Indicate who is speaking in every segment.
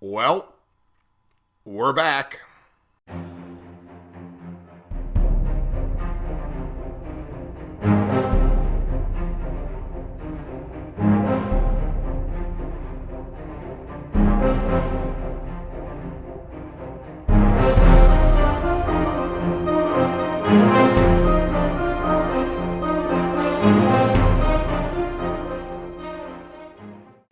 Speaker 1: Well, we're back.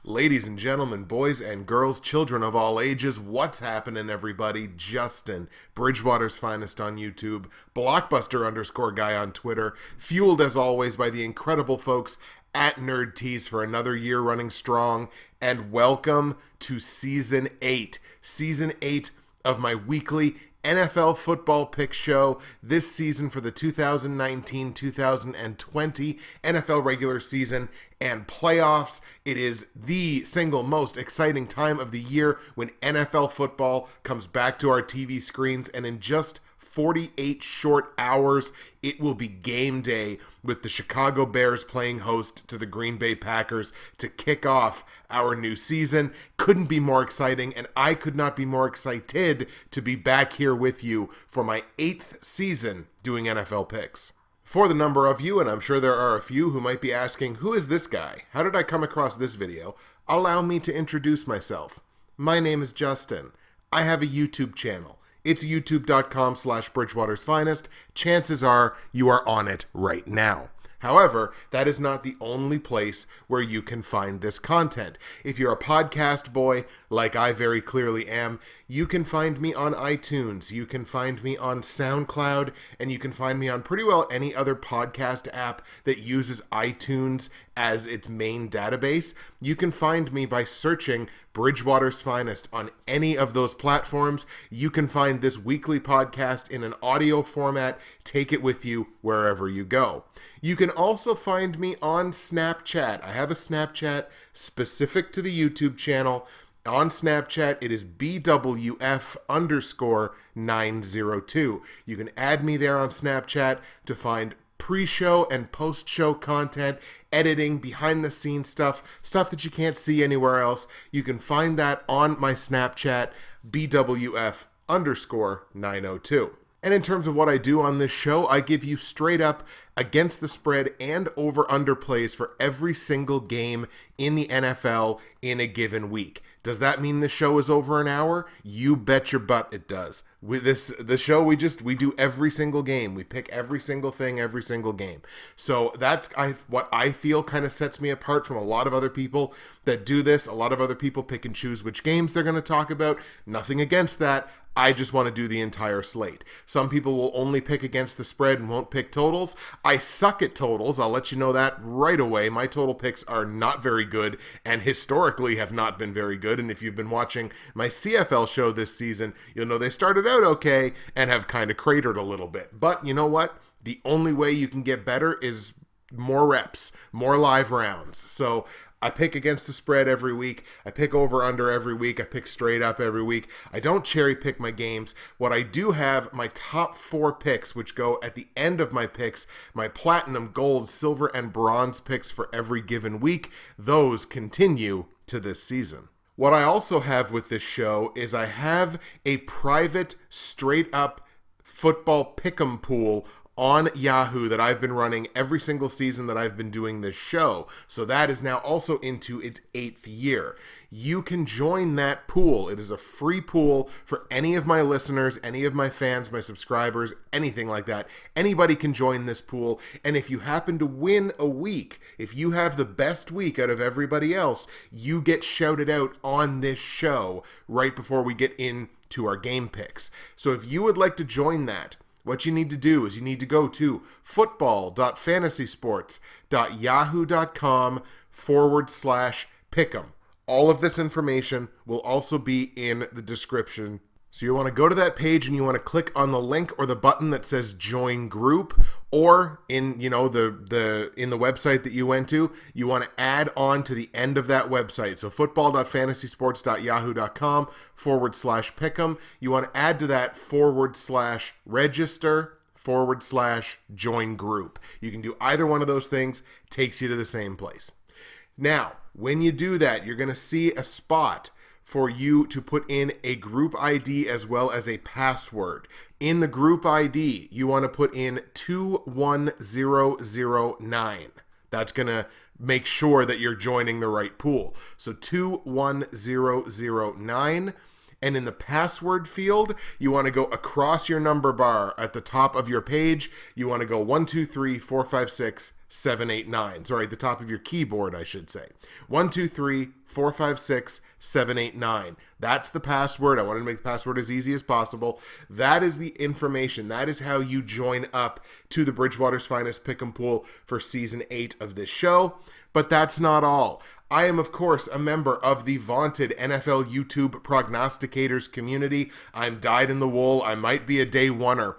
Speaker 1: Ladies and gentlemen, boys and girls, children of all ages, what's happening, everybody? Justin, Bridgewater's Finest on YouTube, Blockbuster_guy on Twitter, fueled as always by the incredible folks at Nerd Tees for another year running strong, and welcome to Season 8. Season 8 of my weekly NFL football pick show this season for the 2019-2020 NFL regular season and playoffs. It is the single most exciting time of the year when NFL football comes back to our TV screens, and in just 48 short hours, it will be game day with the Chicago Bears playing host to the Green Bay Packers to kick off our new season. Couldn't be more exciting, and I could not be more excited to be back here with you for my 8th season doing NFL picks. For the number of you, and I'm sure there are a few who might be asking, who is this guy? How did I come across this video? Allow me to introduce myself. My name is Justin. I have a YouTube channel. It's youtube.com/Bridgewater's Finest. Chances are you are on it right now. However, that is not the only place where you can find this content. If you're a podcast boy, like I very clearly am, you can find me on iTunes, you can find me on SoundCloud, and you can find me on pretty well any other podcast app that uses iTunes as its main database. You can find me by searching Bridgewater's Finest on any of those platforms. You can find this weekly podcast in an audio format. Take it with you wherever you go. You can also find me on Snapchat. I have a Snapchat specific to the YouTube channel. On Snapchat, it is BWF_902. You can add me there on Snapchat to find pre-show and post-show content, editing, behind-the-scenes stuff that you can't see anywhere else. You can find that on my Snapchat, BWF_902. And in terms of what I do on this show, I give you straight up against the spread and over-under plays for every single game in the NFL in a given week. Does that mean the show is over an hour? You bet your butt it does. With the show, we do every single game. We pick every single thing, every single game. So that's what I feel kind of sets me apart from a lot of other people that do this. A lot of other people pick and choose which games they're going to talk about. Nothing against that. I just want to do the entire slate. Some people will only pick against the spread and won't pick totals. I suck at totals. I'll let you know that right away. My total picks are not very good and historically have not been very good. And if you've been watching my CFL show this season, you'll know they started out okay and have kind of cratered a little bit. But you know what? The only way you can get better is more reps, more live rounds. So I pick against the spread every week. I pick over under every week. I pick straight up every week. I don't cherry pick my games. What I do have, my top 4 picks, which go at the end of my picks, my platinum, gold, silver, and bronze picks for every given week. Those continue to this season. What I also have with this show is I have a private, straight up football pick'em pool on Yahoo that I've been running every single season that I've been doing this show. So that is now also into its 8th year. You can join that pool. It is a free pool for any of my listeners, any of my fans, my subscribers, anything like that. Anybody can join this pool. And if you happen to win a week, if you have the best week out of everybody else, you get shouted out on this show right before we get into our game picks. So if you would like to join that, what you need to do is you need to go to football.fantasysports.yahoo.com/pick'em. All of this information will also be in the description. So you want to go to that page and you want to click on the link or the button that says join group, or in the website that you went to, you want to add on to the end of that website. So football.fantasysports.yahoo.com/pick'em. You want to add to that /register/join group. You can do either one of those things, takes you to the same place. Now, when you do that, you're going to see a spot for you to put in a group ID as well as a password. In the group ID, you want to put in 21009. That's going to make sure that you're joining the right pool. So 21009. And in the password field, you want to go across your number bar at the top of your page. You want to go 123456789. Sorry, at the top of your keyboard, I should say. 123456789. That's the password. I wanted to make the password as easy as possible. That is the information. That is how you join up to the Bridgewater's Finest Pick'em Pool for Season 8 of this show. But that's not all. I am, of course, a member of the vaunted NFL YouTube prognosticators community. I'm dyed in the wool. I might be a day oneer.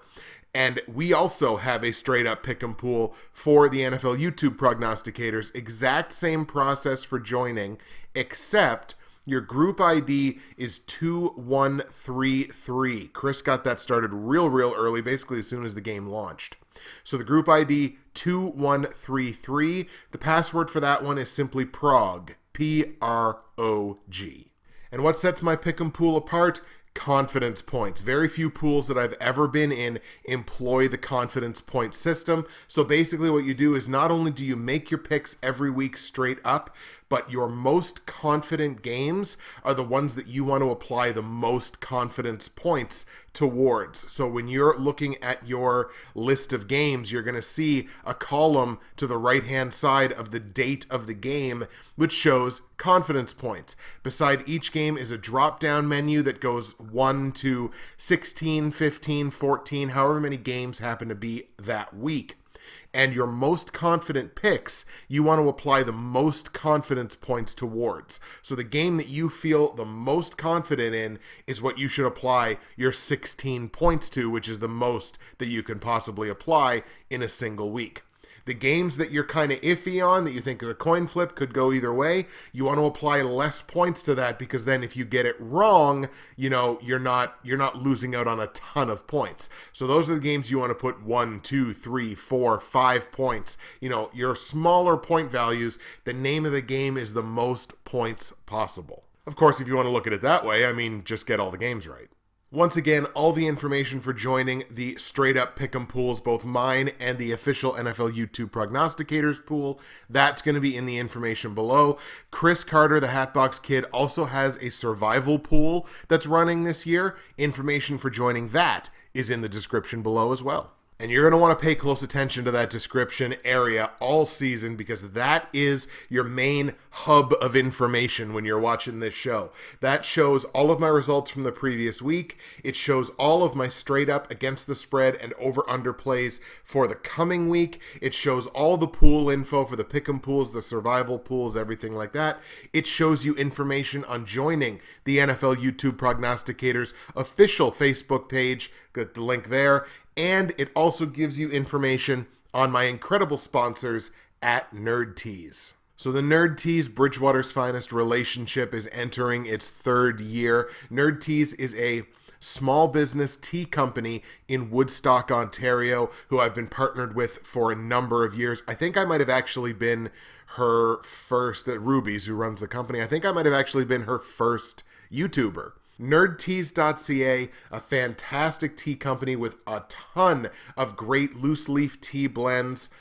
Speaker 1: And we also have a straight-up pick'em pool for the NFL YouTube prognosticators. Exact same process for joining, except your group ID is 2133. Chris got that started real early, basically as soon as the game launched. So the group ID 2133. The password for that one is simply PROG, P-R-O-G. And what sets my pick'em pool apart? Confidence points. Very few pools that I've ever been in employ the confidence point system. So basically what you do is not only do you make your picks every week straight up, but your most confident games are the ones that you want to apply the most confidence points towards. So when you're looking at your list of games, you're going to see a column to the right-hand side of the date of the game, which shows confidence points. Beside each game is a drop-down menu that goes 1 to 16, 15, 14, however many games happen to be that week. And your most confident picks, you want to apply the most confidence points towards. So the game that you feel the most confident in is what you should apply your 16 points to, which is the most that you can possibly apply in a single week. The games that you're kind of iffy on, that you think is a coin flip, could go either way, you want to apply less points to that, because then if you get it wrong, you know, you're not losing out on a ton of points. So those are the games you want to put 1, 2, 3, 4, 5 points. You know, your smaller point values, the name of the game is the most points possible. Of course, if you want to look at it that way, I mean, just get all the games right. Once again, all the information for joining the straight-up pick'em pools, both mine and the official NFL YouTube prognosticators pool, that's going to be in the information below. Chris Carter, the HATBOX Kid, also has a survival pool that's running this year. Information for joining that is in the description below as well. And you're going to want to pay close attention to that description area all season, because that is your main hub of information when you're watching this show. That shows all of my results from the previous week. It shows all of my straight up against the spread and over-under plays for the coming week. It shows all the pool info for the pick'em pools, the survival pools, everything like that. It shows you information on joining the NFL YouTube Prognosticators official Facebook page. Got the link there. And it also gives you information on my incredible sponsors at Nerd Tees. So the Nerd Tees Bridgewater's Finest relationship is entering its third year. Nerd Tees is a small business tea company in Woodstock, Ontario, who I've been partnered with for a number of years. I think I might have actually been her first, Ruby's, who runs the company, I think I might have actually been her first YouTuber. Nerdteas.ca, a fantastic tea company with a ton of great loose leaf tea blends,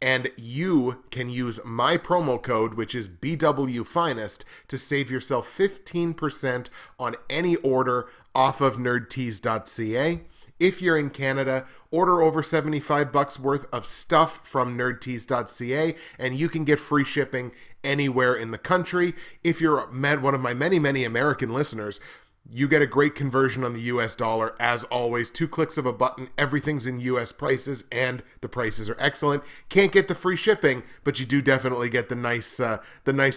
Speaker 1: and you can use my promo code, which is BWFinest, to save yourself 15% on any order off of nerdteas.ca. If you're in Canada, order over $75 worth of stuff from nerdteas.ca, and you can get free shipping anywhere in the country. If you're one of my many American listeners, you get a great conversion on the US dollar. As always, 2 clicks of a button, everything's in US prices, and the prices are excellent. Can't get the free shipping, but you do definitely get the nice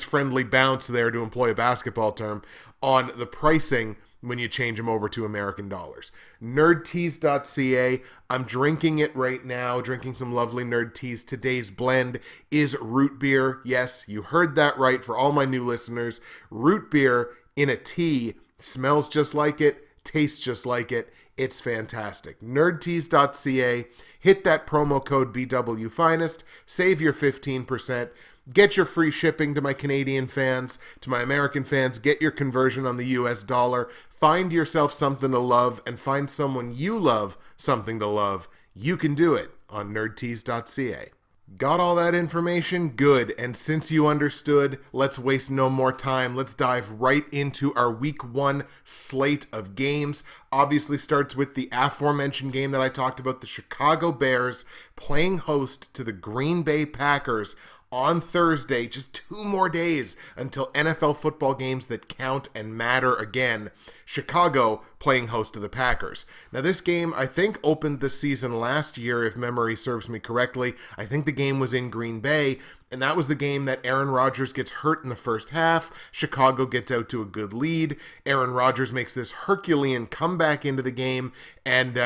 Speaker 1: friendly bounce there, to employ a basketball term, on the pricing when you change them over to American dollars. Nerdteas.ca. I'm drinking it right now, drinking some lovely Nerd Teas. Today's blend is root beer. Yes, you heard that right. For all my new listeners, root beer in a tea. Smells just like it, tastes just like it. It's fantastic. Nerdteas.ca. Hit that promo code BWFinest. Save your 15%. Get your free shipping to my Canadian fans, to my American fans. Get your conversion on the US dollar. Find yourself something to love and find someone you love something to love. You can do it on nerdtease.ca. Got all that information? Good. And since you understood, let's waste no more time. Let's dive right into our week 1 slate of games. Obviously starts with the aforementioned game that I talked about, the Chicago Bears playing host to the Green Bay Packers on Thursday. Just 2 more days until NFL football games that count and matter again. Chicago playing host to the Packers. Now this game, I think, opened the season last year, if memory serves me correctly. I think the game was in Green Bay, and that was the game that Aaron Rodgers gets hurt in the first half. Chicago gets out to a good lead. Aaron Rodgers makes this Herculean comeback into the game, and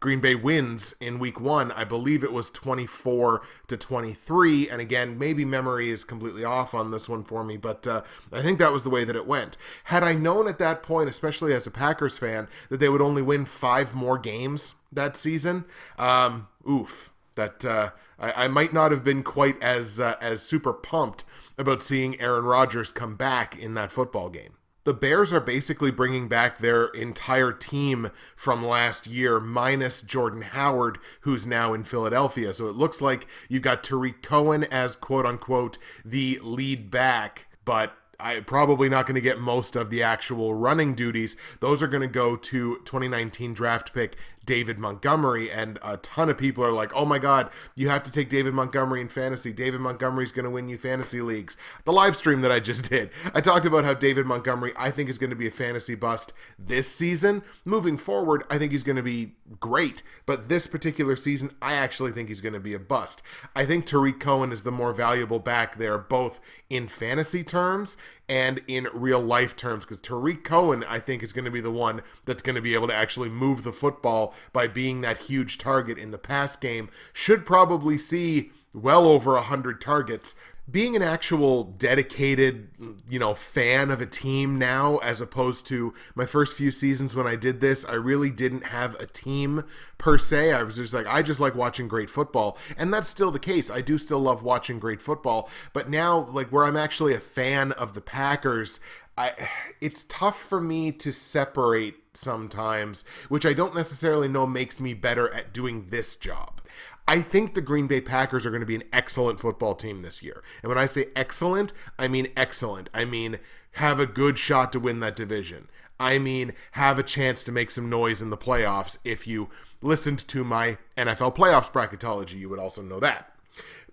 Speaker 1: Green Bay wins in week 1. I believe it was 24-23. And again, maybe memory is completely off on this one for me, but I think that was the way that it went. Had I known at that point, especially as a Packers fan, that they would only win 5 more games that season, I might not have been quite as super pumped about seeing Aaron Rodgers come back in that football game. The Bears are basically bringing back their entire team from last year, minus Jordan Howard, who's now in Philadelphia. So it looks like you've got Tariq Cohen as quote-unquote the lead back, but I'm probably not going to get most of the actual running duties. Those are going to go to 2019 draft pick David Montgomery, and a ton of people are like, oh my god, you have to take David Montgomery in fantasy. David Montgomery's going to win you fantasy leagues. The live stream that I just did, I talked about how David Montgomery, I think, is going to be a fantasy bust this season. Moving forward, I think he's going to be great, but this particular season, I actually think he's going to be a bust. I think Tariq Cohen is the more valuable back there, both in fantasy terms and in real life terms, because Tariq Cohen, I think, is going to be the one that's going to be able to actually move the football by being that huge target in the pass game. Should probably see well over 100 targets. Being an actual dedicated, fan of a team now, as opposed to my first few seasons when I did this, I really didn't have a team per se. I was just like, I just like watching great football. And that's still the case. I do still love watching great football. But now, like, where I'm actually a fan of the Packers, it's tough for me to separate sometimes, which I don't necessarily know makes me better at doing this job. I think the Green Bay Packers are going to be an excellent football team this year. And when I say excellent, I mean excellent. I mean have a good shot to win that division. I mean have a chance to make some noise in the playoffs. If you listened to my NFL playoffs bracketology, you would also know that.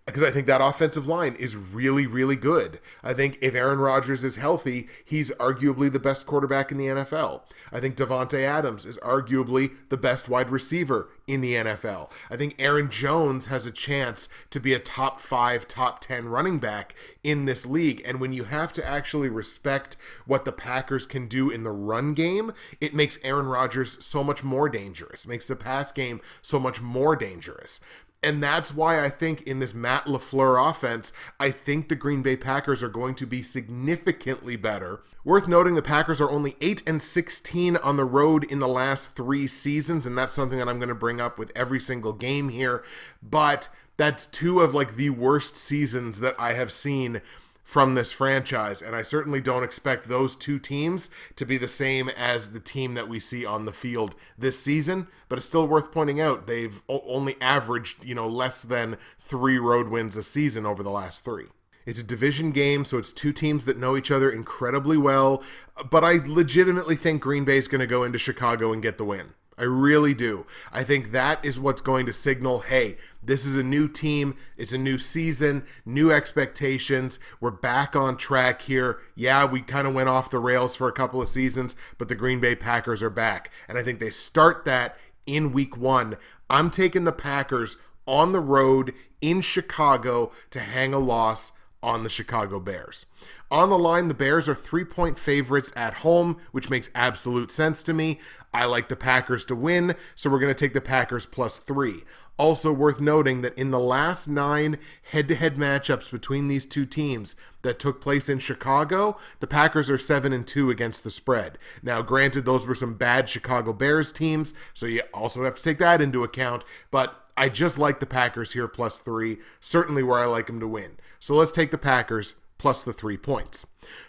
Speaker 1: Because I think that offensive line is really, really good. I think if Aaron Rodgers is healthy, he's arguably the best quarterback in the NFL. I think Davante Adams is arguably the best wide receiver in the NFL. I think Aaron Jones has a chance to be a top 5, top 10 running back in this league. And when you have to actually respect what the Packers can do in the run game, it makes Aaron Rodgers so much more dangerous. It makes the pass game so much more dangerous. And that's why I think in this Matt LaFleur offense, I think the Green Bay Packers are going to be significantly better. Worth noting, the Packers are only 8-16 on the road in the last 3 seasons, and that's something that I'm going to bring up with every single game here. But that's 2 of like the worst seasons that I have seen from this franchise, and I certainly don't expect those 2 teams to be the same as the team that we see on the field this season, but it's still worth pointing out they've only averaged, less than 3 road wins a season over the last 3. It's a division game, so it's 2 teams that know each other incredibly well, but I legitimately think Green Bay is going to go into Chicago and get the win. I really do. I think that is what's going to signal, hey, this is a new team, it's a new season, new expectations, we're back on track here. Yeah, we kind of went off the rails for a couple of seasons, but the Green Bay Packers are back. And I think they start that in week 1. I'm taking the Packers on the road in Chicago to hang a loss on the Chicago Bears. On the line, the Bears are 3-point favorites at home, which makes absolute sense to me. I like the Packers to win, so we're going to take the Packers +3. Also worth noting that in the last 9 head-to-head matchups between these 2 teams that took place in Chicago, the Packers are 7-2 against the spread. Now, granted, those were some bad Chicago Bears teams, so you also have to take that into account, but I just like the Packers here +3, certainly where I like them to win. So let's take the Packers plus the 3 points.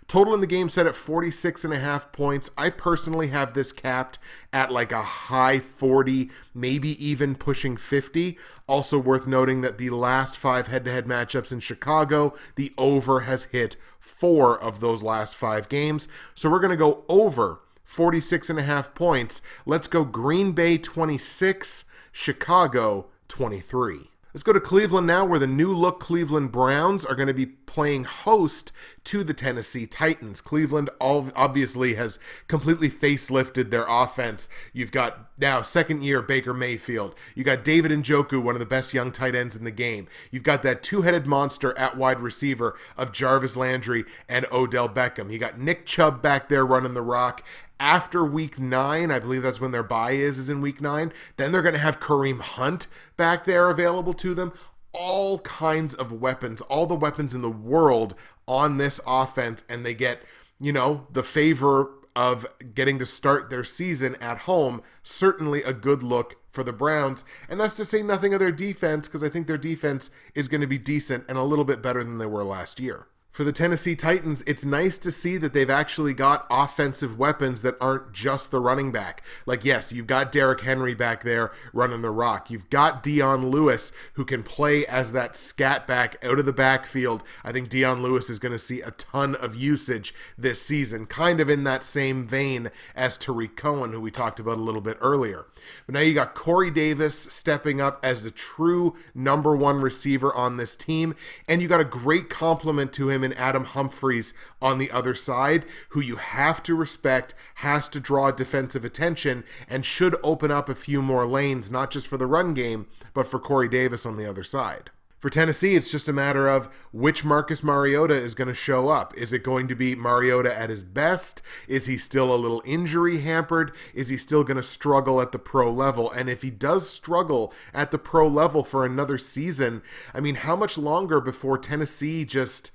Speaker 1: Total in the game set at 46.5 points. I personally have this capped at like a high 40, maybe even pushing 50. Also worth noting that the last 5 head-to-head matchups in Chicago, the over has hit 4 of those last 5 games. So we're going to go over 46.5 points. Let's go Green Bay 26, Chicago 23. Let's go to Cleveland now, where the new-look Cleveland Browns are going to be playing host to the Tennessee Titans. Cleveland obviously has completely facelifted their offense. You've got now second-year Baker Mayfield. You got David Njoku, one of the best young tight ends in the game. You've got that two-headed monster at wide receiver of Jarvis Landry and Odell Beckham. You got Nick Chubb back there running the rock. After week 9, I believe that's when their bye is in week 9, then they're going to have Kareem Hunt back there available to them. All kinds of weapons, all the weapons in the world on this offense, and they get, the favor of getting to start their season at home. Certainly a good look for the Browns, and that's to say nothing of their defense, because I think their defense is going to be decent and a little bit better than they were last year. For the Tennessee Titans, it's nice to see that they've actually got offensive weapons that aren't just the running back. Like, yes, you've got Derrick Henry back there running the rock. You've got Dion Lewis, who can play as that scat back out of the backfield. I think Dion Lewis is going to see a ton of usage this season, kind of in that same vein as Tariq Cohen, who we talked about a little bit earlier. But now you got Corey Davis stepping up as the true number 1 receiver on this team, and you got a great compliment to him in Adam Humphries on the other side, who you have to respect, has to draw defensive attention, and should open up a few more lanes, not just for the run game, but for Corey Davis on the other side. For Tennessee, it's just a matter of which Marcus Mariota is going to show up. Is it going to be Mariota at his best? Is he still a little injury hampered? Is he still going to struggle at the pro level? And if he does struggle at the pro level for another season, I mean, how much longer before Tennessee just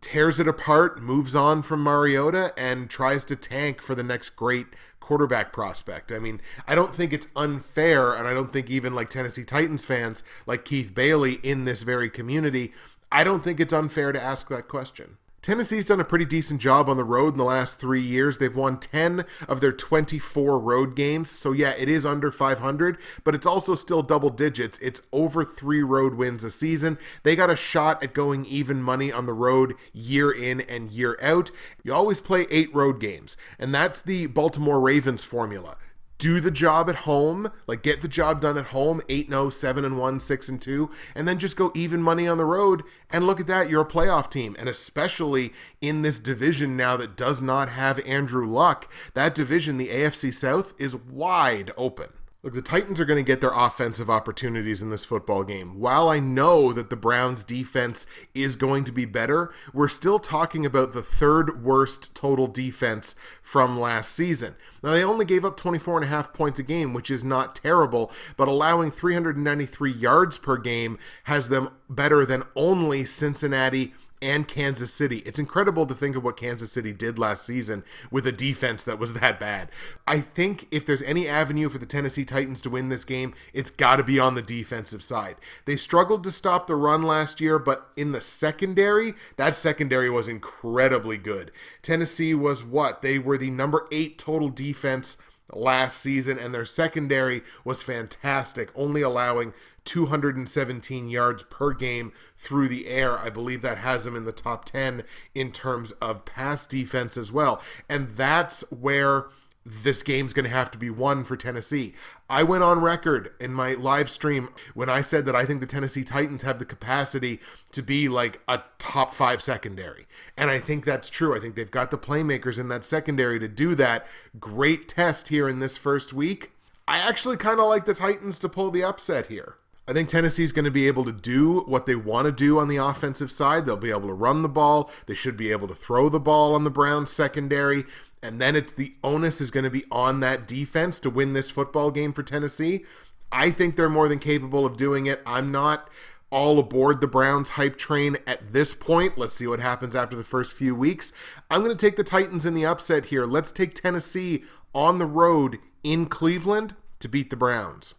Speaker 1: tears it apart, moves on from Mariota, and tries to tank for the next great quarterback prospect? I mean, I don't think it's unfair, and I don't think even like Tennessee Titans fans like Keith Bailey in this very community, I don't think it's unfair to ask that question. Tennessee's done a pretty decent job on the road in the last 3 years. They've won 10 of their 24 road games. So yeah, it is under 500, but it's also still double digits. It's over 3 road wins a season. They got a shot at going even money on the road year in and year out. You always play 8 road games, and that's the Baltimore Ravens formula. Do the job at home, like get the job done at home, 8-0, 7-1, 6-2, and then just go even money on the road. And look at that, you're a playoff team. And especially in this division now that does not have Andrew Luck, that division, the AFC South, is wide open. Look, the Titans are going to get their offensive opportunities in this football game. While I know that the Browns' defense is going to be better, we're still talking about the 3rd worst total defense from last season. Now, they only gave up 24.5 points a game, which is not terrible, but allowing 393 yards per game has them better than only Cincinnati and Kansas City. It's incredible to think of what Kansas City did last season with a defense that was that bad. I think if there's any avenue for the Tennessee Titans to win this game, it's got to be on the defensive side. They struggled to stop the run last year, but in the secondary, that secondary was incredibly good. Tennessee was They were the number 8 total defense last season, and their secondary was fantastic, only allowing 217 yards per game through the air. I believe that has them in the top 10 in terms of pass defense as well. And that's where this game's going to have to be won for Tennessee. I went on record in my live stream when I said that I think the Tennessee Titans have the capacity to be like a top 5 secondary. And I think that's true. I think they've got the playmakers in that secondary to do that. Great test here in this first week. I actually kind of like the Titans to pull the upset here. I think Tennessee's going to be able to do what they want to do on the offensive side. They'll be able to run the ball. They should be able to throw the ball on the Browns secondary. And then the onus is going to be on that defense to win this football game for Tennessee. I think they're more than capable of doing it. I'm not all aboard the Browns hype train at this point. Let's see what happens after the first few weeks. I'm going to take the Titans in the upset here. Let's take Tennessee on the road in Cleveland to beat the Browns.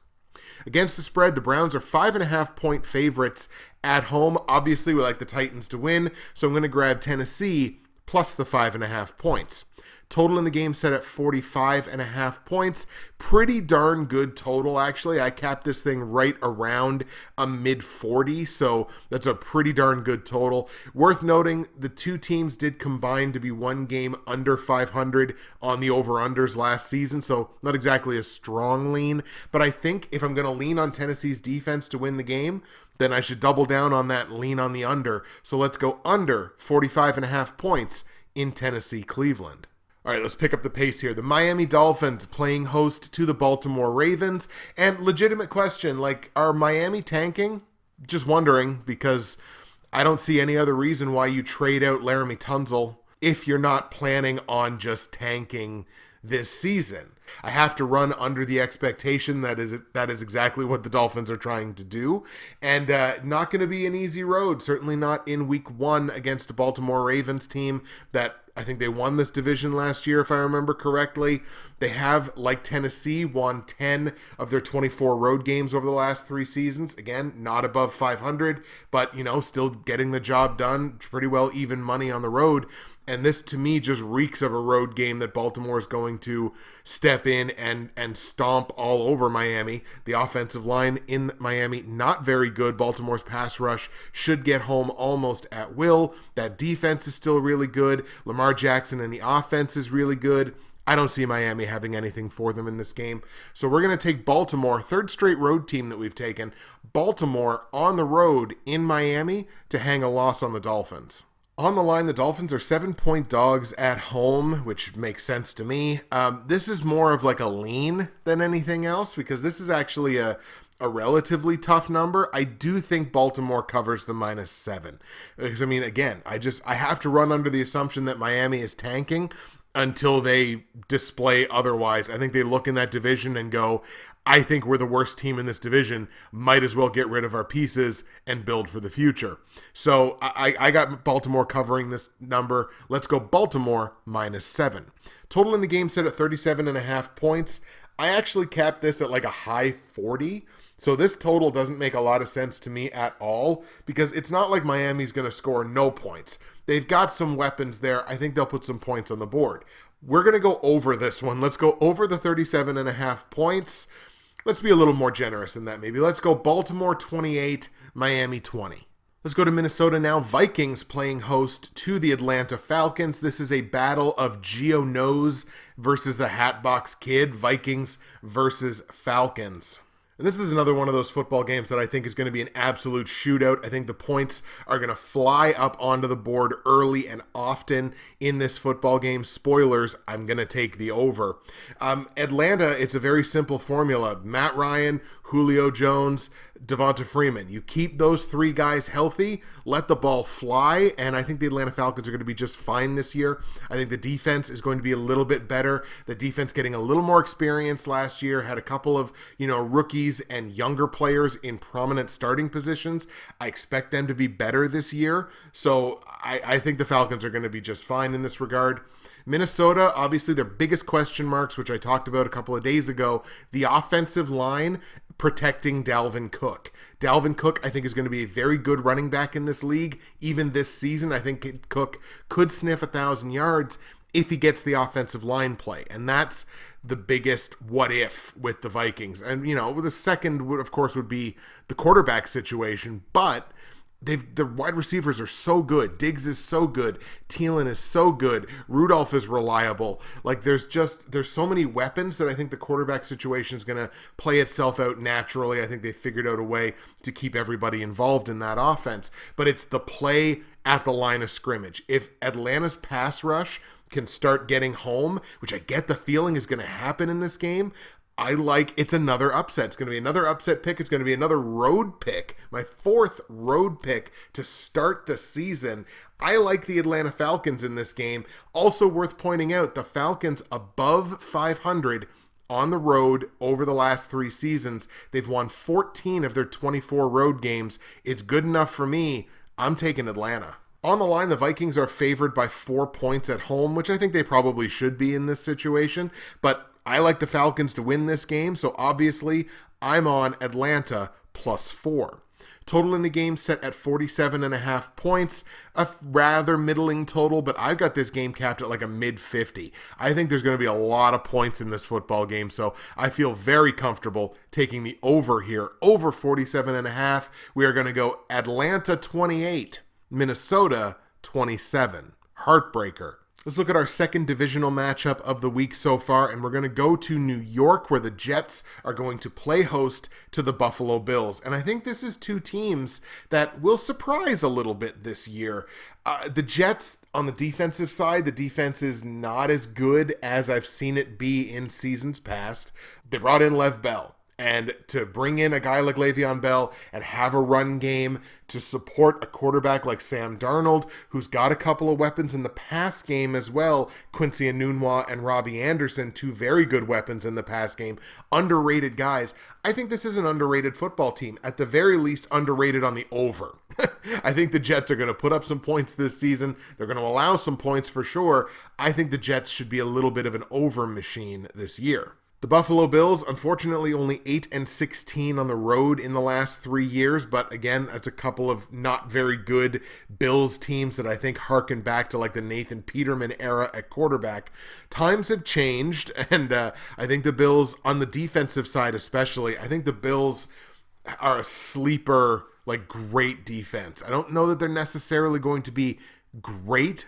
Speaker 1: Against the spread, the Browns are 5.5-point favorites at home. Obviously, we like the Titans to win, so I'm going to grab Tennessee plus the 5.5 points. Total in the game set at 45.5 points. Pretty darn good total, actually. I capped this thing right around a mid-40, so that's a pretty darn good total. Worth noting, the two teams did combine to be one game under 500 on the over-unders last season, so not exactly a strong lean. But I think if I'm going to lean on Tennessee's defense to win the game, then I should double down on that and lean on the under. So let's go under 45.5 points in Tennessee-Cleveland. All right, let's pick up the pace here. The Miami Dolphins playing host to the Baltimore Ravens. And legitimate question, like, are Miami tanking? Just wondering, because I don't see any other reason why you trade out Laramie Tunsil if you're not planning on just tanking this season. I have to run under the expectation that is exactly what the Dolphins are trying to do. And not going to be an easy road, certainly not in week 1 against a Baltimore Ravens team that I think they won this division last year, if I remember correctly. They have, like Tennessee, won 10 of their 24 road games over the last 3 seasons. Again, not above 500, but, still getting the job done. Pretty well even money on the road. And this, to me, just reeks of a road game that Baltimore is going to step in and stomp all over Miami. The offensive line in Miami, not very good. Baltimore's pass rush should get home almost at will. That defense is still really good. Lamar Jackson and the offense is really good. I don't see Miami having anything for them in this game. So we're going to take Baltimore, third straight road team that we've taken, Baltimore on the road in Miami to hang a loss on the Dolphins. On the line, the Dolphins are 7-point dogs at home, which makes sense to me. This is more of like a lean than anything else because this is actually a relatively tough number. I do think Baltimore covers the -7. Because, again, I have to run under the assumption that Miami is tanking until they display otherwise. I think they look in that division and go, I think we're the worst team in this division. Might as well get rid of our pieces and build for the future. So I got Baltimore covering this number. Let's go Baltimore -7. Total in the game set at 37.5 points. I actually capped this at like a high 40. So this total doesn't make a lot of sense to me at all because it's not like Miami's going to score no points. They've got some weapons there. I think they'll put some points on the board. We're going to go over this one. Let's go over the 37.5 points. Let's be a little more generous than that maybe. Let's go Baltimore 28, Miami 20. Let's go to Minnesota now. Vikings playing host to the Atlanta Falcons. This is a battle of Geo Nose versus the HATBOX Kid. Vikings versus Falcons. And this is another one of those football games that I think is going to be an absolute shootout. I think the points are going to fly up onto the board early and often in this football game. Spoilers, I'm going to take the over. Atlanta, it's a very simple formula. Matt Ryan, Julio Jones, Devonta Freeman. You keep those 3 guys healthy, let the ball fly, and I think the Atlanta Falcons are going to be just fine this year. I think the defense is going to be a little bit better. The defense getting a little more experience last year, had a couple of, rookies and younger players in prominent starting positions. I expect them to be better this year, so I think the Falcons are going to be just fine in this regard. Minnesota, obviously their biggest question marks, which I talked about a couple of days ago, the offensive line protecting Dalvin Cook. Dalvin Cook, I think, is going to be a very good running back in this league. Even this season, I think Cook could sniff 1,000 yards if he gets the offensive line play. And that's the biggest what if with the Vikings. And, the second, of course, would be the quarterback situation. But the wide receivers are so good. Diggs is so good. Thielen is so good. Rudolph is reliable. Like there's so many weapons that I think the quarterback situation is going to play itself out naturally. I think they figured out a way to keep everybody involved in that offense. But it's the play at the line of scrimmage. If Atlanta's pass rush can start getting home, which I get the feeling is going to happen in this game, it's another upset. It's going to be another upset pick. It's going to be another road pick. My 4th road pick to start the season. I like the Atlanta Falcons in this game. Also worth pointing out, the Falcons above 500 on the road over the last 3 seasons. They've won 14 of their 24 road games. It's good enough for me. I'm taking Atlanta. On the line, the Vikings are favored by 4 points at home, which I think they probably should be in this situation. But I like the Falcons to win this game, so obviously I'm on Atlanta +4. Total in the game set at 47.5 points, a rather middling total, but I've got this game capped at like a mid-50. I think there's going to be a lot of points in this football game, so I feel very comfortable taking the over here. Over 47.5. We are going to go Atlanta 28, Minnesota 27. Heartbreaker. Let's look at our second divisional matchup of the week so far, and we're going to go to New York, where the Jets are going to play host to the Buffalo Bills. And I think this is two teams that will surprise a little bit this year. The Jets, on the defensive side, the defense is not as good as I've seen it be in seasons past. They brought in Lev Bell. And to bring in a guy like Le'Veon Bell and have a run game to support a quarterback like Sam Darnold, who's got a couple of weapons in the pass game as well, Quincy Enunwa and Robbie Anderson, two very good weapons in the pass game, underrated guys. I think this is an underrated football team. At the very least, underrated on the over. I think the Jets are going to put up some points this season. They're going to allow some points for sure. I think the Jets should be a little bit of an over machine this year. The Buffalo Bills, unfortunately, only 8-16 on the road in the last 3 years, but again, that's a couple of not very good Bills teams that I think harken back to like the Nathan Peterman era at quarterback. Times have changed, and I think the Bills, on the defensive side especially, I think the Bills are a sleeper, like great defense. I don't know that they're necessarily going to be great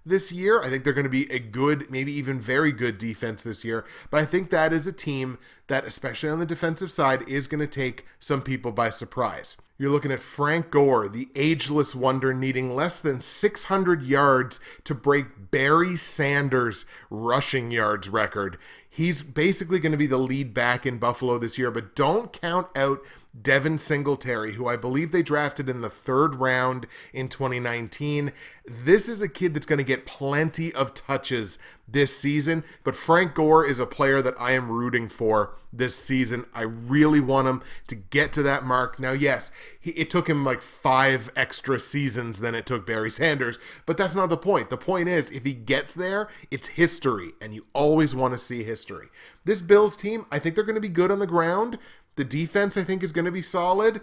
Speaker 1: this year. I think they're going to be a good, maybe even very good defense this year. But I think that is a team that, especially on the defensive side, is going to take some people by surprise. You're looking at Frank Gore, the ageless wonder, needing less than 600 yards to break Barry Sanders' rushing yards record. He's basically going to be the lead back in Buffalo this year, but don't count out Devin Singletary, who I believe they drafted in the 3rd round in 2019. This is a kid that's going to get plenty of touches this season, but Frank Gore is a player that I am rooting for this season. I really want him to get to that mark. Now, yes, it took him like 5 extra seasons than it took Barry Sanders, but that's not the point. The point is, if he gets there, it's history, and you always want to see history. This Bills team, I think they're going to be good on the ground. The defense, I think, is going to be solid.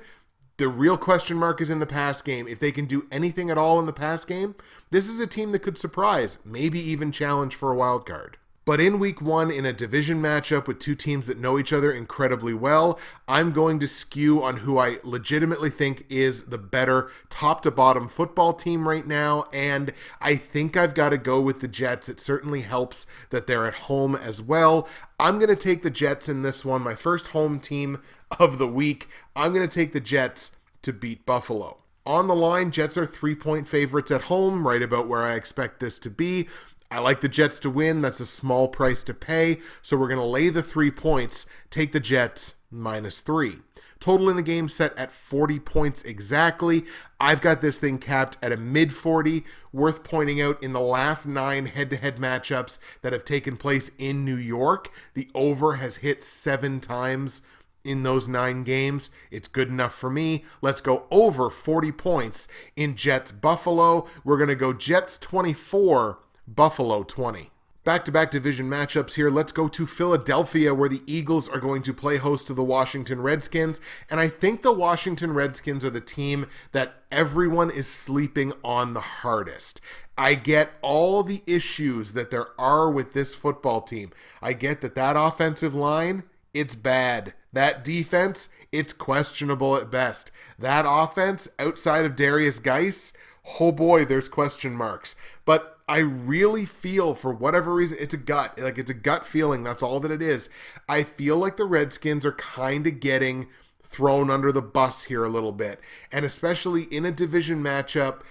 Speaker 1: The real question mark is in the pass game. If they can do anything at all in the pass game, this is a team that could surprise, maybe even challenge for a wild card. But in week 1, in a division matchup with two teams that know each other incredibly well, I'm going to skew on who I legitimately think is the better top to bottom football team right now. And I think I've got to go with the Jets. It certainly helps that they're at home as well. I'm going to take the Jets in this one, my first home team of the week. I'm going to take the Jets to beat Buffalo. On the line, Jets are 3-point favorites at home, right about where I expect this to be. I like the Jets to win. That's a small price to pay. So we're going to lay the 3 points, take the Jets -3. Total in the game set at 40 points exactly. I've got this thing capped at a mid-40. Worth pointing out, in the last 9 head-to-head matchups that have taken place in New York, the over has hit 7 times in those 9 games. It's good enough for me. Let's go over 40 points in Jets Buffalo. We're going to go Jets 24, Buffalo 20. Back-to-back division matchups here. Let's go to Philadelphia, where the Eagles are going to play host to the Washington Redskins. And I think the Washington Redskins are the team that everyone is sleeping on the hardest. I get all the issues that there are with this football team. I get that offensive line, it's bad. That defense, it's questionable at best. That offense, outside of Darius Geis, oh boy, there's question marks. But I really feel, for whatever reason, it's a gut. Like, it's a gut feeling. That's all that it is. I feel like the Redskins are kind of getting thrown under the bus here a little bit. And especially in a division matchup,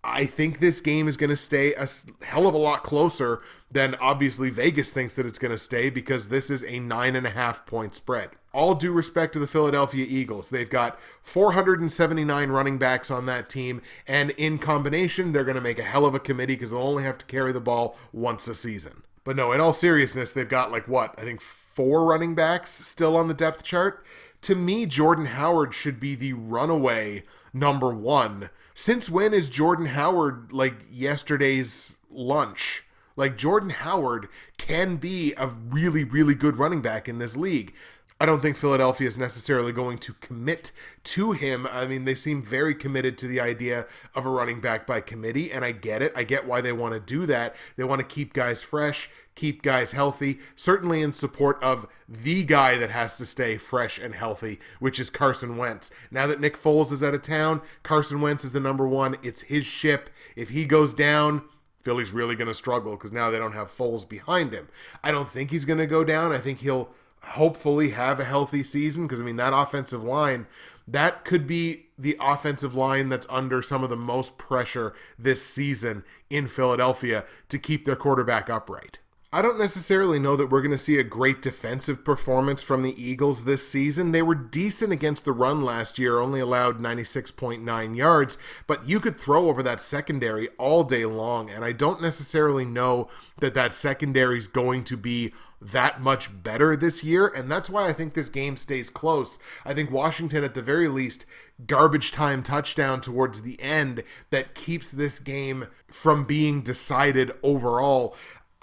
Speaker 1: I think this game is going to stay a hell of a lot closer than obviously Vegas thinks that it's going to stay, because this is a 9.5 point spread. All due respect to the Philadelphia Eagles. They've got 479 running backs on that team, and in combination, they're going to make a hell of a committee because they'll only have to carry the ball once a season. But no, in all seriousness, they've got I think 4 running backs still on the depth chart. To me, Jordan Howard should be the runaway number 1. Since when is Jordan Howard like yesterday's lunch? Like, Jordan Howard can be a really, really good running back in this league. I don't think Philadelphia is necessarily going to commit to him. I mean, they seem very committed to the idea of a running back by committee, and I get it. I get why they want to do that. They want to keep guys fresh, keep guys healthy, certainly in support of the guy that has to stay fresh and healthy, which is Carson Wentz. Now that Nick Foles is out of town, Carson Wentz is the number one. It's his ship. If he goes down, Philly's really going to struggle because now they don't have Foles behind him. I don't think he's going to go down. I think he'll hopefully have a healthy season because, I mean, that offensive line, that could be the offensive line that's under some of the most pressure this season in Philadelphia to keep their quarterback upright. I don't necessarily know that we're going to see a great defensive performance from the Eagles this season. They were decent against the run last year, only allowed 96.9 yards, but you could throw over that secondary all day long, and I don't necessarily know that that secondary is going to be that much better this year, and that's why I think this game stays close. I think Washington, at the very least, garbage time touchdown towards the end that keeps this game from being decided overall.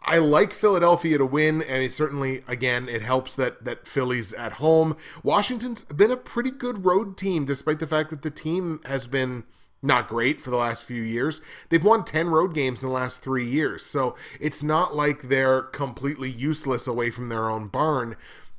Speaker 1: I like Philadelphia to win, and it certainly, again, it helps that Philly's at home. Washington's been a pretty good road team, despite the fact that the team has been not great for the last few years. They've won 10 road games in the last 3 years, so it's not like they're completely useless away from their own barn.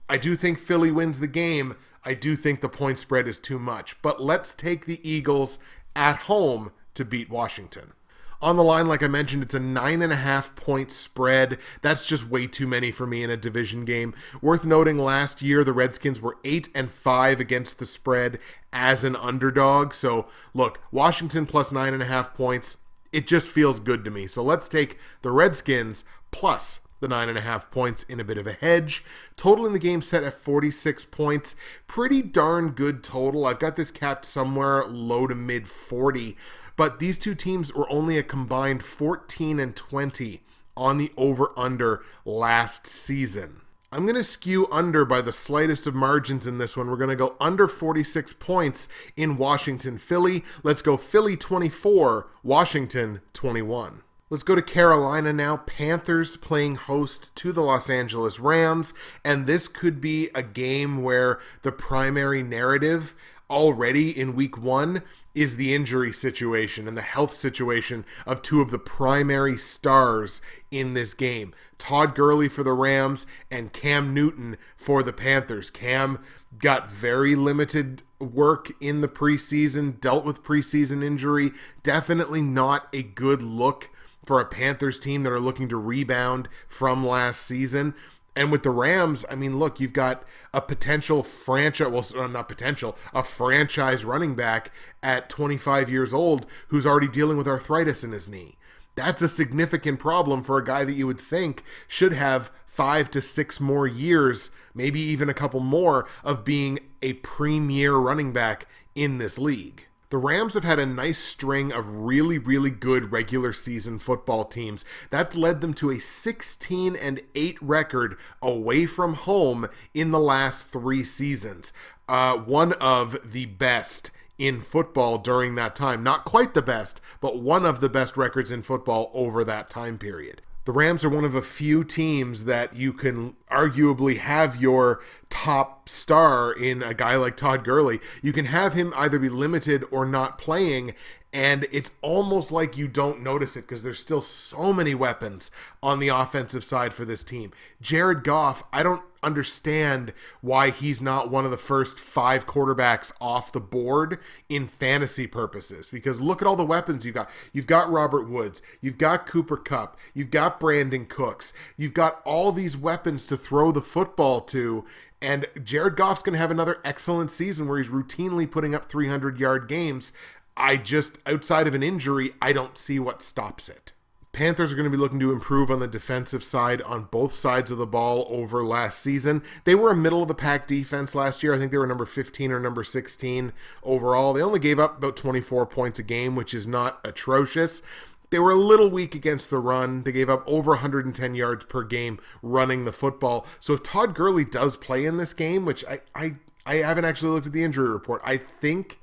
Speaker 1: I do think Philly wins the game. I do think the point spread is too much, but let's take the Eagles at home to beat Washington. On the line, like I mentioned, it's a 9.5 point spread. That's just way too many for me in a division game. Worth noting, last year the Redskins were 8-5 against the spread as an underdog. So look, Washington plus 9.5 points, it just feels good to me. So let's take the Redskins plus the 9.5 points in a bit of a hedge. Total in the game set at 46 points. Pretty darn good total. I've got this capped somewhere low to mid 40. But these two teams were only a combined 14-20 on the over-under last season. I'm going to skew under by the slightest of margins in this one. We're going to go under 46 points in Washington-Philly. Let's go Philly 24, Washington 21. Let's go to Carolina now. Panthers playing host to the Los Angeles Rams. And this could be a game where the primary narrative already in week one is the injury situation and the health situation of two of the primary stars in this game. Todd Gurley for the Rams and Cam Newton for the Panthers. Cam got very limited work in the preseason, dealt with preseason injury. Definitely not a good look for a Panthers team that are looking to rebound from last season. And with the Rams, I mean, look, you've got a potential franchise, well, not potential, a franchise running back at 25 years old who's already dealing with arthritis in his knee. That's a significant problem for a guy that you would think should have 5 to 6 more years, maybe even a couple more, of being a premier running back in this league. The Rams have had a nice string of really, really good regular season football teams. That's led them to a 16-8 record away from home in the last 3 seasons. One of the best in football during that time. Not quite the best, but one of the best records in football over that time period. The Rams are one of a few teams that you can arguably have your top star in a guy like Todd Gurley. You can have him either be limited or not playing, and it's almost like you don't notice it because there's still so many weapons on the offensive side for this team. Jared Goff, I don't understand why he's not one of the first 5 quarterbacks off the board in fantasy purposes, because look at all the weapons you've got. You've got Robert Woods, you've got Cooper Kupp, you've got Brandon Cooks, you've got all these weapons to throw the football to, and Jared Goff's going to have another excellent season where he's routinely putting up 300-yard games. Outside of an injury, I don't see what stops it. Panthers are going to be looking to improve on the defensive side on both sides of the ball over last season. They were a middle-of-the-pack defense last year. I think they were number 15 or number 16 overall. They only gave up about 24 points a game, which is not atrocious. They were a little weak against the run. They gave up over 110 yards per game running the football. So if Todd Gurley does play in this game, which I haven't actually looked at the injury report, I think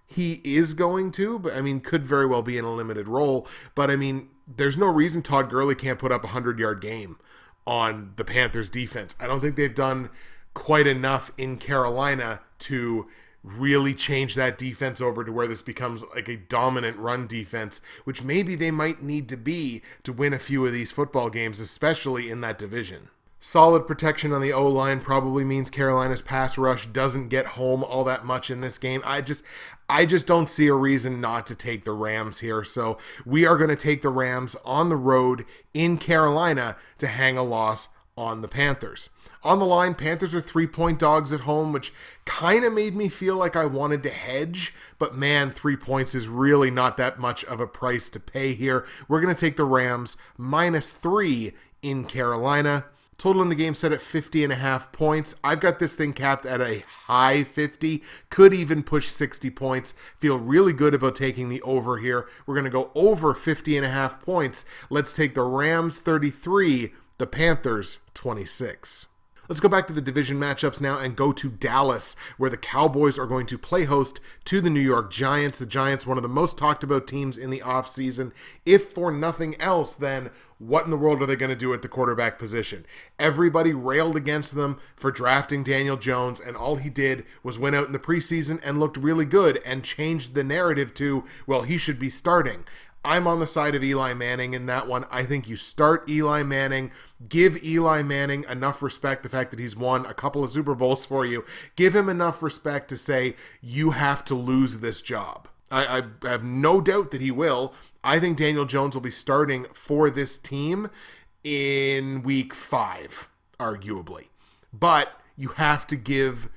Speaker 1: he is going to, but I mean, could very well be in a limited role. But I mean, there's no reason Todd Gurley can't put up a 100-yard game on the Panthers defense. I don't think they've done quite enough in Carolina to really change that defense over to where this becomes like a dominant run defense, which maybe they might need to be to win a few of these football games, especially in that division. Solid protection on the O-line probably means Carolina's pass rush doesn't get home all that much in this game. I just don't see a reason not to take the Rams here. So we are going to take the Rams on the road in Carolina to hang a loss on the Panthers. On the line, Panthers are 3-point dogs at home, which kind of made me feel like I wanted to hedge. But man, 3 points is really not that much of a price to pay here. We're going to take the Rams -3 in Carolina. Total in the game set at 50.5 points. I've got this thing capped at a high 50. Could even push 60 points. Feel really good about taking the over here. We're going to go over 50.5 points. Let's take the Rams 33, the Panthers 26. Let's go back to the division matchups now and go to Dallas, where the Cowboys are going to play host to the New York Giants. The Giants, one of the most talked about teams in the offseason. If for nothing else, then what in the world are they going to do at the quarterback position? Everybody railed against them for drafting Daniel Jones, and all he did was went out in the preseason and looked really good and changed the narrative to, well, he should be starting. I'm on the side of Eli Manning in that one. I think you start Eli Manning, give Eli Manning enough respect, the fact that he's won a couple of Super Bowls for you, give him enough respect to say, you have to lose this job. I have no doubt that he will. I think Daniel Jones will be starting for this team in week 5, arguably. But you have to give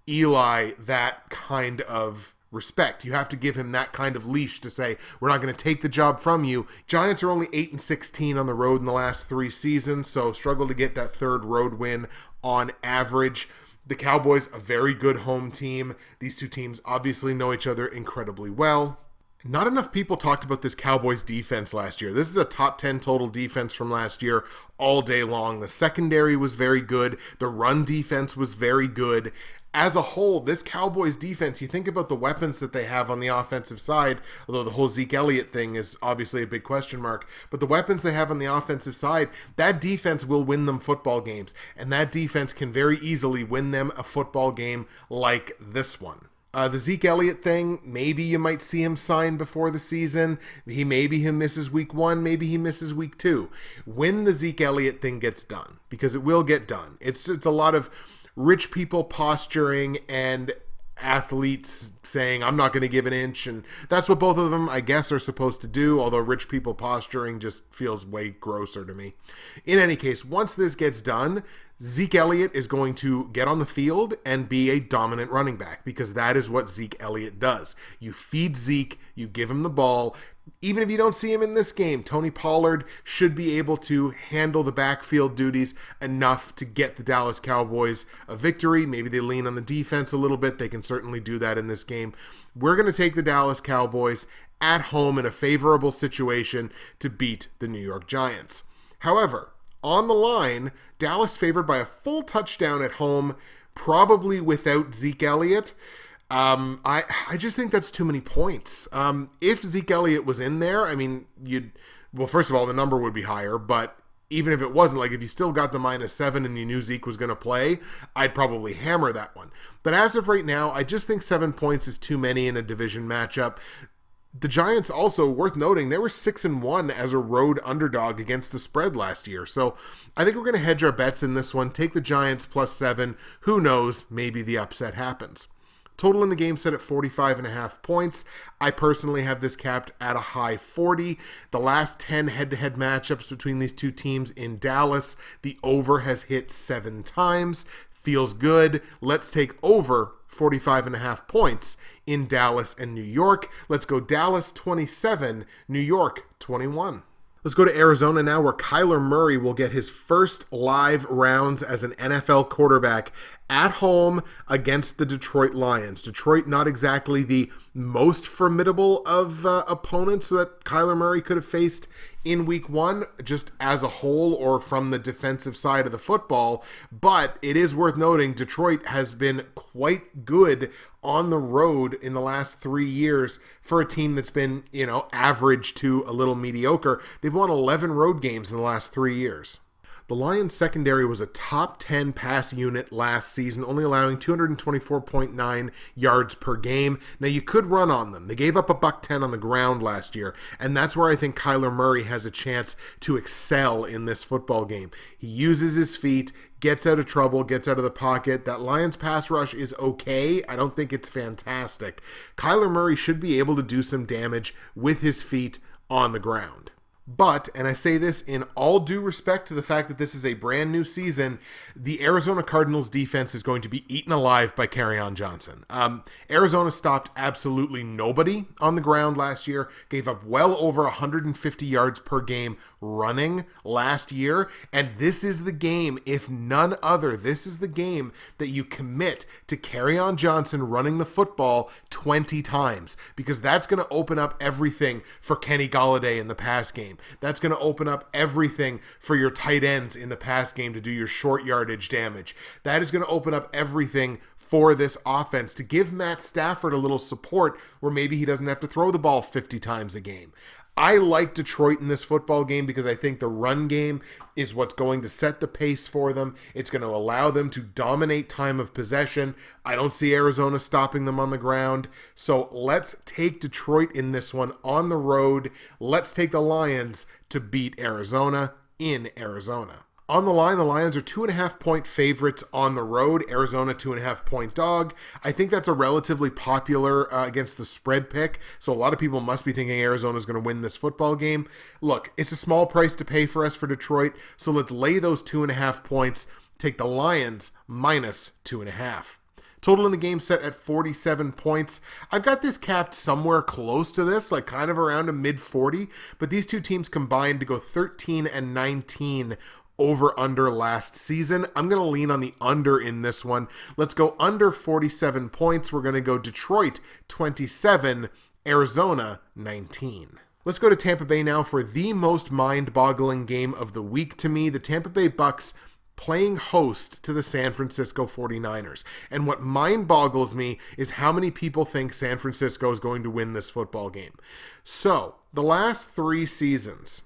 Speaker 1: Eli that kind of respect. You have to give him that kind of leash to say, we're not going to take the job from you. Giants are only 8-16 on the road in the last 3 seasons, so struggle to get that third road win on average. The Cowboys, a very good home team. These two teams obviously know each other incredibly well. Not enough people talked about this Cowboys defense last year. This is a top 10 total defense from last year all day long. The secondary was very good. The run defense was very good. As a whole, this Cowboys defense, you think about the weapons that they have on the offensive side, although the whole Zeke Elliott thing is obviously a big question mark, but the weapons they have on the offensive side, that defense will win them football games, and that defense can very easily win them a football game like this one. The Zeke Elliott thing, maybe you might see him sign before the season. Maybe he misses week 1, maybe he misses week 2. When the Zeke Elliott thing gets done, because it will get done, it's a lot of rich people posturing and athletes saying, I'm not going to give an inch. And that's what both of them, I guess, are supposed to do, although rich people posturing just feels way grosser to me. In any case, once this gets done, Zeke Elliott is going to get on the field and be a dominant running back, because that is what Zeke Elliott does. You feed Zeke, you give him the ball. Even if you don't see him in this game, Tony Pollard should be able to handle the backfield duties enough to get the Dallas Cowboys a victory. Maybe they lean on the defense a little bit. They can certainly do that in this game. We're going to take the Dallas Cowboys at home in a favorable situation to beat the New York Giants. However, on the line, Dallas favored by a full touchdown at home, probably without Zeke Elliott. I just think that's too many points. If Zeke Elliott was in there, I mean, first of all, the number would be higher, but even if it wasn't, like if you still got the -7 and you knew Zeke was going to play, I'd probably hammer that one. But as of right now, I just think 7 points is too many in a division matchup. The Giants also, worth noting, they were 6-1 as a road underdog against the spread last year. So I think we're going to hedge our bets in this one. Take the Giants +7. Who knows? Maybe the upset happens. Total in the game set at 45.5 points. I personally have this capped at a high 40. The last 10 head-to-head matchups between these two teams in Dallas, the over has hit 7 times. Feels good. Let's take over 45.5 points in Dallas and New York. Let's go Dallas 27, New York 21. Let's go to Arizona now, where Kyler Murray will get his first live rounds as an NFL quarterback at home against the Detroit Lions. Detroit, not exactly the most formidable of opponents that Kyler Murray could have faced in week one, just as a whole or from the defensive side of the football. But it is worth noting Detroit has been quite good on the road in the last 3 years for a team that's been, average to a little mediocre. They've won 11 road games in the last 3 years. The Lions secondary was a top 10 pass unit last season, only allowing 224.9 yards per game. Now, you could run on them. They gave up $110 on the ground last year, and that's where I think Kyler Murray has a chance to excel in this football game. He uses his feet, gets out of trouble, gets out of the pocket. That Lions pass rush is okay. I don't think it's fantastic. Kyler Murray should be able to do some damage with his feet on the ground. But, and I say this in all due respect to the fact that this is a brand new season, the Arizona Cardinals defense is going to be eaten alive by Kerryon Johnson. Arizona stopped absolutely nobody on the ground last year, gave up well over 150 yards per game running last year, and this is the game, if none other, this is the game that you commit to Kerryon Johnson running the football 20 times, because that's going to open up everything for Kenny Golladay in the pass game. That's going to open up everything for your tight ends in the pass game to do your short yardage damage. That is going to open up everything for this offense to give Matt Stafford a little support where maybe he doesn't have to throw the ball 50 times a game. I like Detroit in this football game because I think the run game is what's going to set the pace for them. It's going to allow them to dominate time of possession. I don't see Arizona stopping them on the ground. So let's take Detroit in this one on the road. Let's take the Lions to beat Arizona in Arizona. On the line, the Lions are 2.5-point favorites on the road. Arizona, 2.5-point dog. I think that's a relatively popular against the spread pick. So a lot of people must be thinking Arizona is going to win this football game. Look, it's a small price to pay for us for Detroit. So let's lay those 2.5 points. Take the Lions minus 2.5. Total in the game set at 47 points. I've got this capped somewhere close to this, like kind of around a mid-40. But these two teams combined to go 13-19 over/under last season. I'm going to lean on the under in this one. Let's go under 47 points. We're going to go Detroit 27, Arizona 19. Let's go to Tampa Bay now for the most mind-boggling game of the week to me. The Tampa Bay Bucks playing host to the San Francisco 49ers. And what mind boggles me is how many people think San Francisco is going to win this football game. So, the last 3 seasons,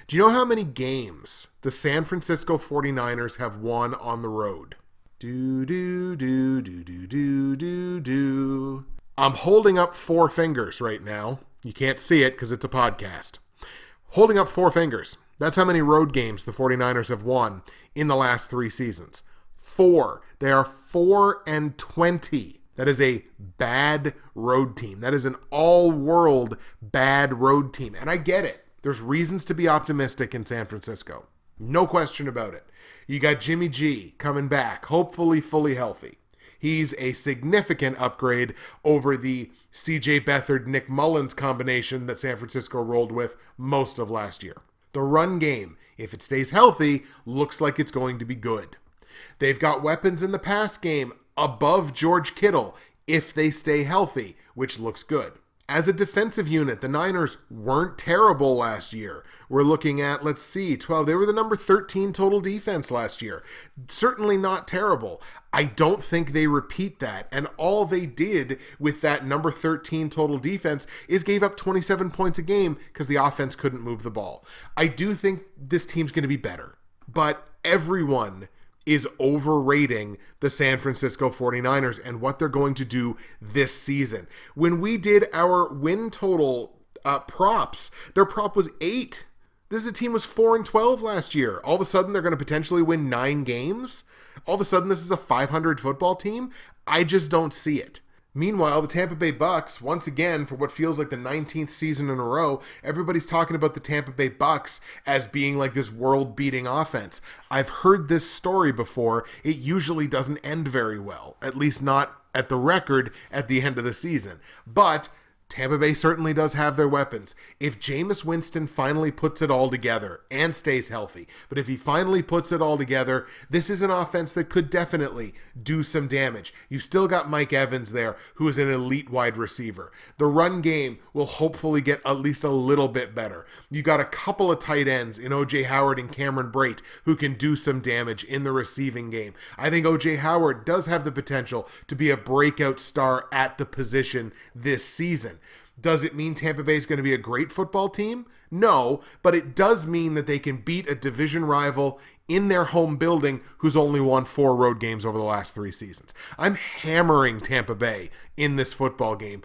Speaker 1: do you know how many games the San Francisco 49ers have won on the road? I'm holding up 4 fingers right now. You can't see it because it's a podcast. Holding up 4 fingers. That's how many road games the 49ers have won in the last 3 seasons. 4. They are 4-20. That is a bad road team. That is an all-world bad road team. And I get it. There's reasons to be optimistic in San Francisco. No question about it. You got Jimmy G coming back, hopefully fully healthy. He's a significant upgrade over the CJ Beathard, Nick Mullins combination that San Francisco rolled with most of last year. The run game, if it stays healthy, looks like it's going to be good. They've got weapons in the pass game above George Kittle if they stay healthy, which looks good. As a defensive unit, the Niners weren't terrible last year. We're looking at, 12. They were the number 13 total defense last year. Certainly not terrible. I don't think they repeat that. And all they did with that number 13 total defense is gave up 27 points a game because the offense couldn't move the ball. I do think this team's going to be better. But everyone is overrating the San Francisco 49ers and what they're going to do this season. When we did our win total props, their prop was 8. This is a team was 4-12 last year. All of a sudden, they're going to potentially win 9 games. All of a sudden, this is a 500 football team. I just don't see it. Meanwhile, the Tampa Bay Bucks, once again, for what feels like the 19th season in a row, everybody's talking about the Tampa Bay Bucks as being like this world-beating offense. I've heard this story before. It usually doesn't end very well, at least not at the record at the end of the season. But Tampa Bay certainly does have their weapons. If Jameis Winston finally puts it all together and stays healthy, but if he finally puts it all together, this is an offense that could definitely do some damage. You've still got Mike Evans there, who is an elite wide receiver. The run game will hopefully get at least a little bit better. You got a couple of tight ends in O.J. Howard and Cameron Brate who can do some damage in the receiving game. I think O.J. Howard does have the potential to be a breakout star at the position this season. Does it mean Tampa Bay is going to be a great football team? No, but it does mean that they can beat a division rival in their home building who's only won 4 road games over the last 3 seasons. I'm hammering Tampa Bay in this football game.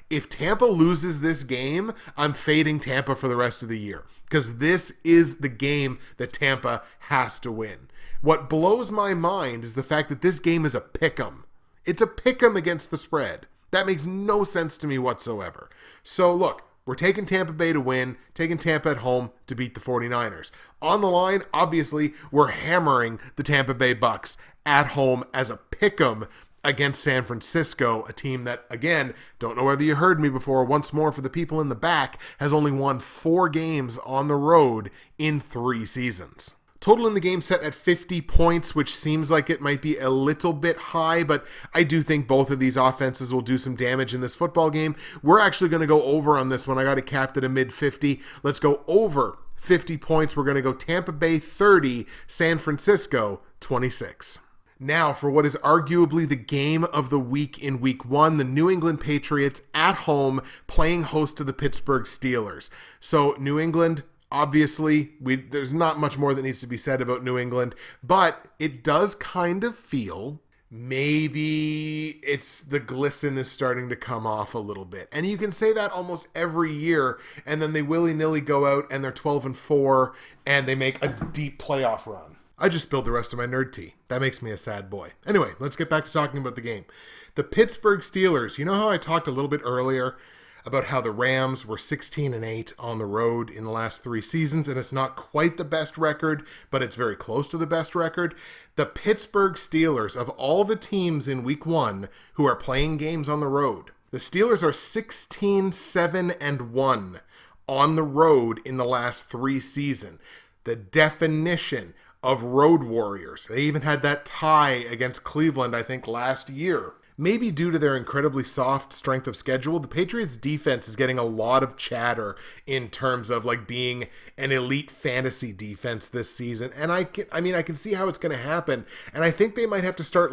Speaker 1: If Tampa loses this game, I'm fading Tampa for the rest of the year because this is the game that Tampa has to win. What blows my mind is the fact that this game is a pick'em. It's a pick'em against the spread. That makes no sense to me whatsoever. So look, we're taking Tampa Bay to win, taking Tampa at home to beat the 49ers. On the line, obviously, we're hammering the Tampa Bay Bucks at home as a pick'em against San Francisco, a team that, again, don't know whether you heard me before, once more for the people in the back, has only won 4 games on the road in 3 seasons. Total in the game set at 50 points, which seems like it might be a little bit high, but I do think both of these offenses will do some damage in this football game. We're actually going to go over on this one. I got it capped at a mid-50. Let's go over 50 points. We're going to go Tampa Bay 30, San Francisco 26. Now, for what is arguably the game of the week in Week 1, the New England Patriots at home playing host to the Pittsburgh Steelers. So, New England, obviously, there's not much more that needs to be said about New England, but it does kind of feel maybe the glisten is starting to come off a little bit. And you can say that almost every year, and then they willy-nilly go out and they're 12-4 and they make a deep playoff run. I just spilled the rest of my nerd tea. That makes me a sad boy. Anyway, let's get back to talking about the game. The Pittsburgh Steelers, you know how I talked a little bit earlier about how the Rams were 16-8 on the road in the last 3 seasons, and it's not quite the best record, but it's very close to the best record. The Pittsburgh Steelers, of all the teams in Week 1 who are playing games on the road, the Steelers are 16-7-1 on the road in the last 3 seasons. The definition of road warriors. They even had that tie against Cleveland, I think, last year. Maybe due to their incredibly soft strength of schedule, the Patriots defense is getting a lot of chatter in terms of like being an elite fantasy defense this season. And I can see how it's going to happen. And I think they might have to start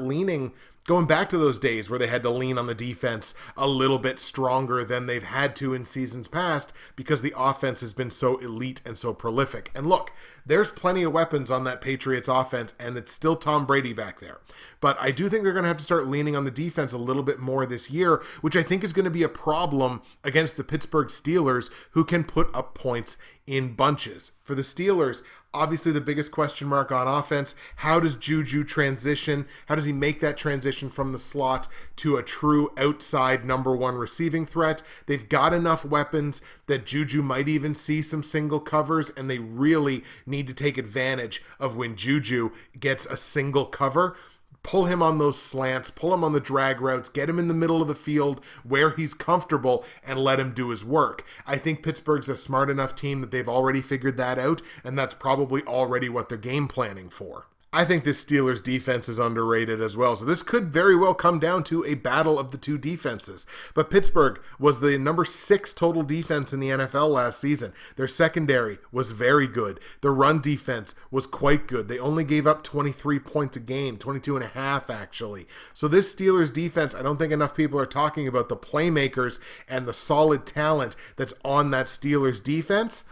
Speaker 1: going back to those days where they had to lean on the defense a little bit stronger than they've had to in seasons past because the offense has been so elite and so prolific. And look, there's plenty of weapons on that Patriots offense, and it's still Tom Brady back there. But I do think they're going to have to start leaning on the defense a little bit more this year, which I think is going to be a problem against the Pittsburgh Steelers, who can put up points in bunches. For the Steelers, obviously the biggest question mark on offense, how does Juju transition? How does he make that transition from the slot to a true outside number 1 receiving threat? They've got enough weapons that Juju might even see some single covers, and they really need to take advantage of when Juju gets a single cover. Pull him on those slants, pull him on the drag routes, get him in the middle of the field where he's comfortable and let him do his work. I think Pittsburgh's a smart enough team that they've already figured that out, and that's probably already what they're game planning for. I think this Steelers defense is underrated as well. So this could very well come down to a battle of the 2 defenses. But Pittsburgh was the number 6 total defense in the NFL last season. Their secondary was very good. Their run defense was quite good. They only gave up 23 points a game, 22 and a half actually. So this Steelers defense, I don't think enough people are talking about the playmakers and the solid talent that's on that Steelers defense.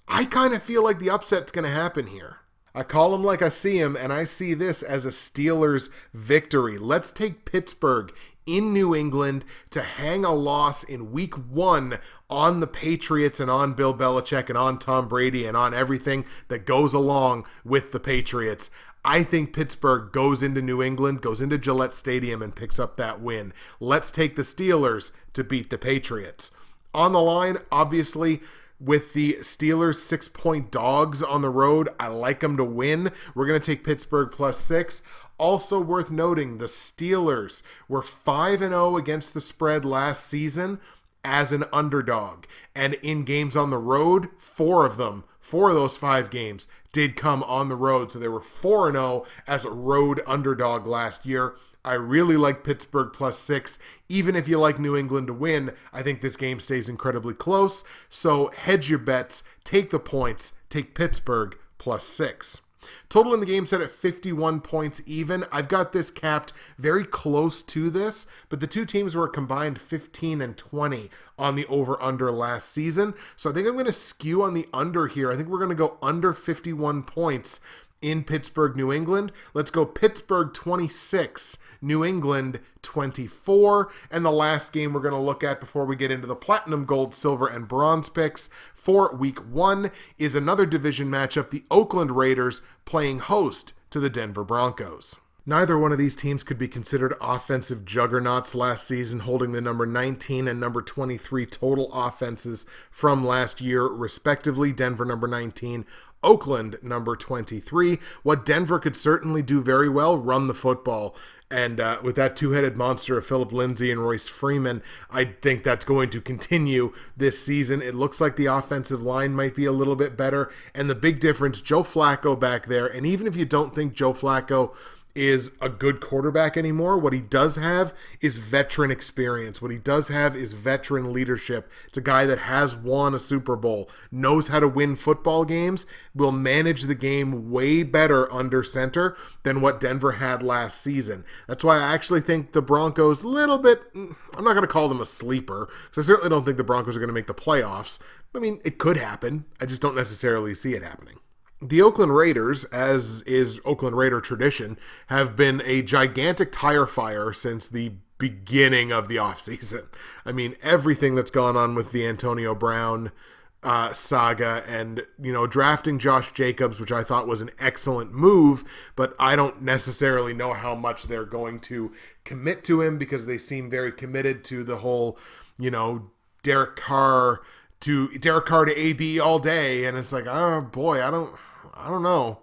Speaker 1: I kind of feel like the upset's going to happen here. I call them like I see them, and I see this as a Steelers victory. Let's take Pittsburgh in New England to hang a loss in Week 1 on the Patriots and on Bill Belichick and on Tom Brady and on everything that goes along with the Patriots. I think Pittsburgh goes into New England, goes into Gillette Stadium, and picks up that win. Let's take the Steelers to beat the Patriots. On the line, obviously, with the Steelers 6-point dogs on the road, I like them to win. We're going to take Pittsburgh +6. Also worth noting, the Steelers were 5-0 against the spread last season, as an underdog. And in games on the road, 4 of those 5 games did come on the road. So they were 4-0 as a road underdog last year. I really like Pittsburgh +6. Even if you like New England to win, I think this game stays incredibly close. So hedge your bets, take the points, take Pittsburgh +6. Total in the game set at 51 points even. I've got this capped very close to this, but the two teams were combined 15 and 20 on the over-under last season. So I think I'm going to skew on the under here. I think we're going to go under 51 points in Pittsburgh, New England. Let's go Pittsburgh 26, New England 24. And the last game we're going to look at before we get into the platinum, gold, silver, and bronze picks for week 1 is another division matchup, the Oakland Raiders playing host to the Denver Broncos. Neither one of these teams could be considered offensive juggernauts last season, holding the number 19 and number 23 total offenses from last year, respectively. Denver number 19, Oakland number 23. What Denver could certainly do very well, run the football. And with that two-headed monster of Philip Lindsay and Royce Freeman, I think that's going to continue this season. It looks like the offensive line might be a little bit better. And the big difference, Joe Flacco back there. And even if you don't think Joe Flacco is a good quarterback anymore, what he does have is veteran experience. What he does have is veteran leadership. It's a guy that has won a Super Bowl, knows how to win football games, will manage the game way better under center than what Denver had last season. That's why I actually think the Broncos a little bit, I'm not going to call them a sleeper, because I certainly don't think the Broncos are going to make the playoffs. I mean, it could happen. I just don't necessarily see it happening. The Oakland Raiders, as is Oakland Raider tradition, have been a gigantic tire fire since the beginning of the offseason. I mean, everything that's gone on with the Antonio Brown saga and, drafting Josh Jacobs, which I thought was an excellent move, but I don't necessarily know how much they're going to commit to him because they seem very committed to the whole, Derek Carr to AB all day. And it's like, oh boy, I don't know.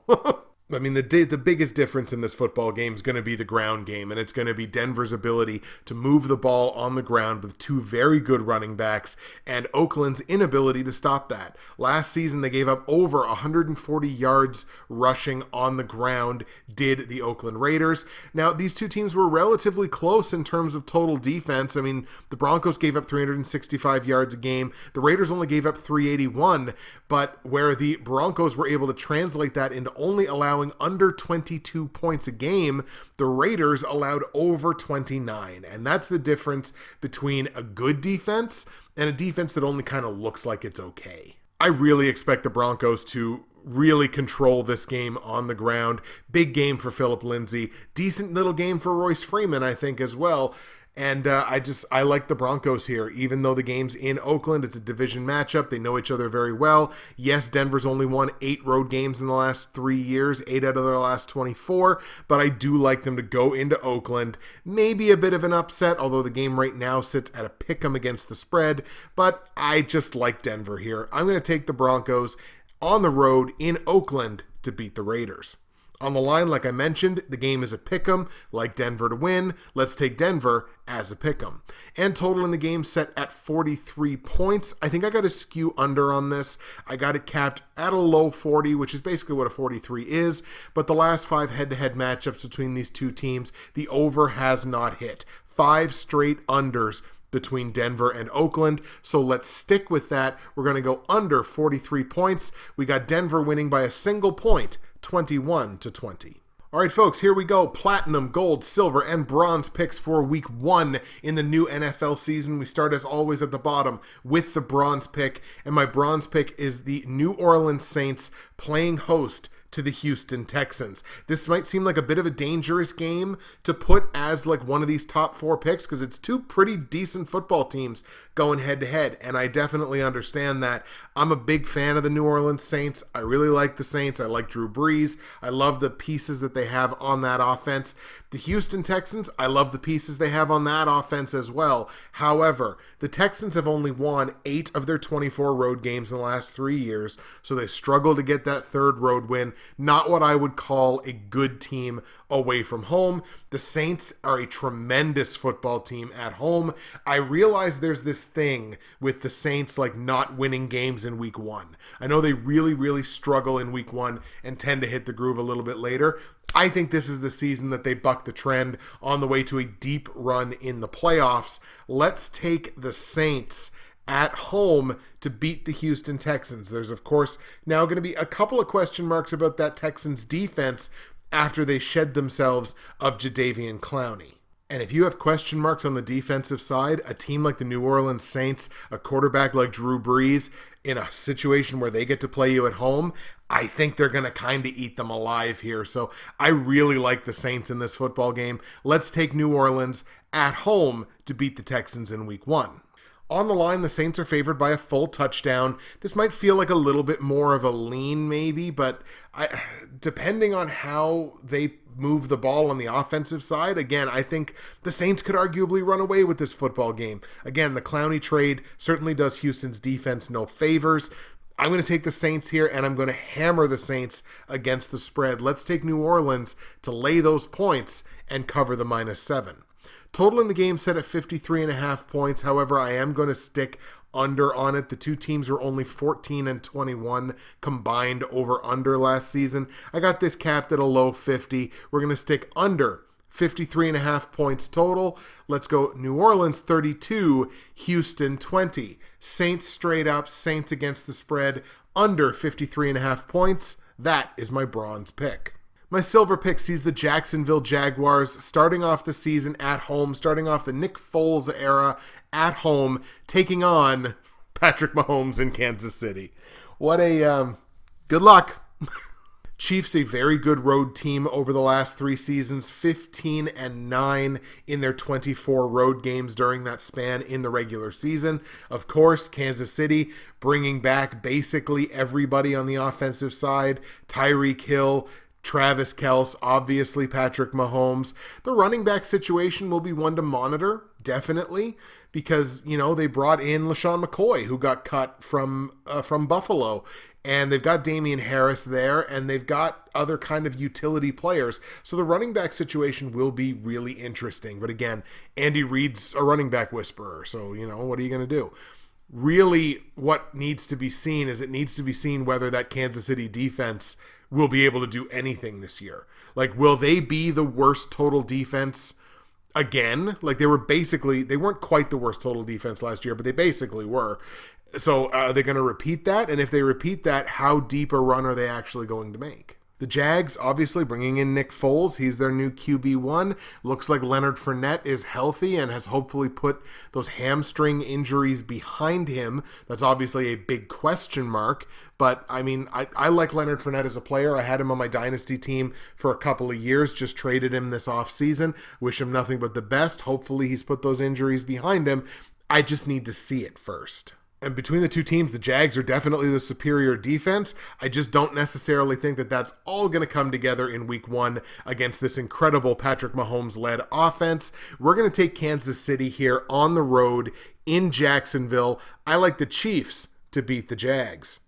Speaker 1: I mean, the biggest difference in this football game is going to be the ground game, and it's going to be Denver's ability to move the ball on the ground with 2 very good running backs and Oakland's inability to stop that. Last season, they gave up over 140 yards rushing on the ground, did the Oakland Raiders. Now, these two teams were relatively close in terms of total defense. I mean, the Broncos gave up 365 yards a game. The Raiders only gave up 381, but where the Broncos were able to translate that into only allowing under 22 points a game, the Raiders allowed over 29. And that's the difference between a good defense and a defense that only kind of looks like it's okay. I really expect the Broncos to really control this game on the ground. Big game for Philip Lindsay. Decent little game for Royce Freeman, I think, as well. And I like the Broncos here, even though the game's in Oakland. It's a division matchup. They know each other very well. Yes, Denver's only won 8 road games in the last 3 years, 8 out of their last 24, but I do like them to go into Oakland. Maybe a bit of an upset, although the game right now sits at a pick'em against the spread, but I just like Denver here. I'm going to take the Broncos on the road in Oakland to beat the Raiders. On the line, like I mentioned, the game is a pick'em, like Denver to win. Let's take Denver as a pick'em. And total in the game set at 43 points. I think I got a skew under on this. I got it capped at a low 40, which is basically what a 43 is. But the last 5 head-to-head matchups between these two teams, the over has not hit. 5 straight unders between Denver and Oakland. So let's stick with that. We're going to go under 43 points. We got Denver winning by a single point, 21-20. All right, folks, here we go. Platinum, gold, silver, and bronze picks for week 1 in the new NFL season. We start, as always, at the bottom with the bronze pick, and my bronze pick is the New Orleans Saints playing host to the Houston Texans. This might seem like a bit of a dangerous game to put as like one of these top 4 picks because it's 2 pretty decent football teams going head to head, and I definitely understand that. I'm a big fan of the New Orleans Saints. I really like the Saints. I like Drew Brees. I love the pieces that they have on that offense. The Houston Texans, I love the pieces they have on that offense as well. However, the Texans have only won 8 of their 24 road games in the last 3 years, so they struggle to get that 3rd road win. Not what I would call a good team away from home. The Saints are a tremendous football team at home. I realize there's this this thing with the Saints like not winning games in week 1. I know they really, really struggle in week 1 and tend to hit the groove a little bit later. I think this is the season that they buck the trend on the way to a deep run in the playoffs. Let's take the Saints at home to beat the Houston Texans. There's, of course, now going to be a couple of question marks about that Texans defense after they shed themselves of Jadeveon Clowney. And if you have question marks on the defensive side, a team like the New Orleans Saints, a quarterback like Drew Brees, in a situation where they get to play you at home, I think they're going to kind of eat them alive here. So I really like the Saints in this football game. Let's take New Orleans at home to beat the Texans in week 1. On the line, the Saints are favored by a full touchdown. This might feel like a little bit more of a lean maybe, but depending on how they move the ball on the offensive side, again, I think the Saints could arguably run away with this football game. Again, the Clowney trade certainly does Houston's defense no favors. I'm going to take the Saints here, and I'm going to hammer the Saints against the spread. Let's take New Orleans to lay those points and cover the -7. Total in the game set at 53.5 points. However, I am going to stick under on it. The two teams were only 14 and 21 combined over under last season. I got this capped at a low 50. We're going to stick under 53.5 points total. Let's go New Orleans 32, Houston 20. Saints straight up, Saints against the spread, under 53.5 points. That is my bronze pick. My silver pick sees the Jacksonville Jaguars starting off the season at home, starting off the Nick Foles era at home, taking on Patrick Mahomes in Kansas City. What a good luck. Chiefs, a very good road team over the last 3 seasons, 15-9 in their 24 road games during that span in the regular season. Of course, Kansas City bringing back basically everybody on the offensive side. Tyreek Hill, Travis Kelce, obviously Patrick Mahomes. The running back situation will be one to monitor, definitely, because, you know, they brought in LaShawn McCoy, who got cut from Buffalo, and they've got Damian Harris there, and they've got other kind of utility players. So the running back situation will be really interesting. But again, Andy Reid's a running back whisperer, so, you know, what are you going to do? Really, what needs to be seen is it needs to be seen whether that Kansas City defense will be able to do anything this year. Like, will they be the worst total defense again? Like, they weren't quite the worst total defense last year, but they basically were. So are they going to repeat that? And if they repeat that, how deep a run are they actually going to make? The Jags, obviously, bringing in Nick Foles. He's their new QB1. Looks like Leonard Fournette is healthy and has hopefully put those hamstring injuries behind him. That's obviously a big question mark. But, I mean, I like Leonard Fournette as a player. I had him on my dynasty team for a couple of years. Just traded him this offseason. Wish him nothing but the best. Hopefully he's put those injuries behind him. I just need to see it first. And between the two teams, the Jags are definitely the superior defense. I just don't necessarily think that that's all going to come together in week 1 against this incredible Patrick Mahomes-led offense. We're going to take Kansas City here on the road in Jacksonville. I like the Chiefs to beat the Jags.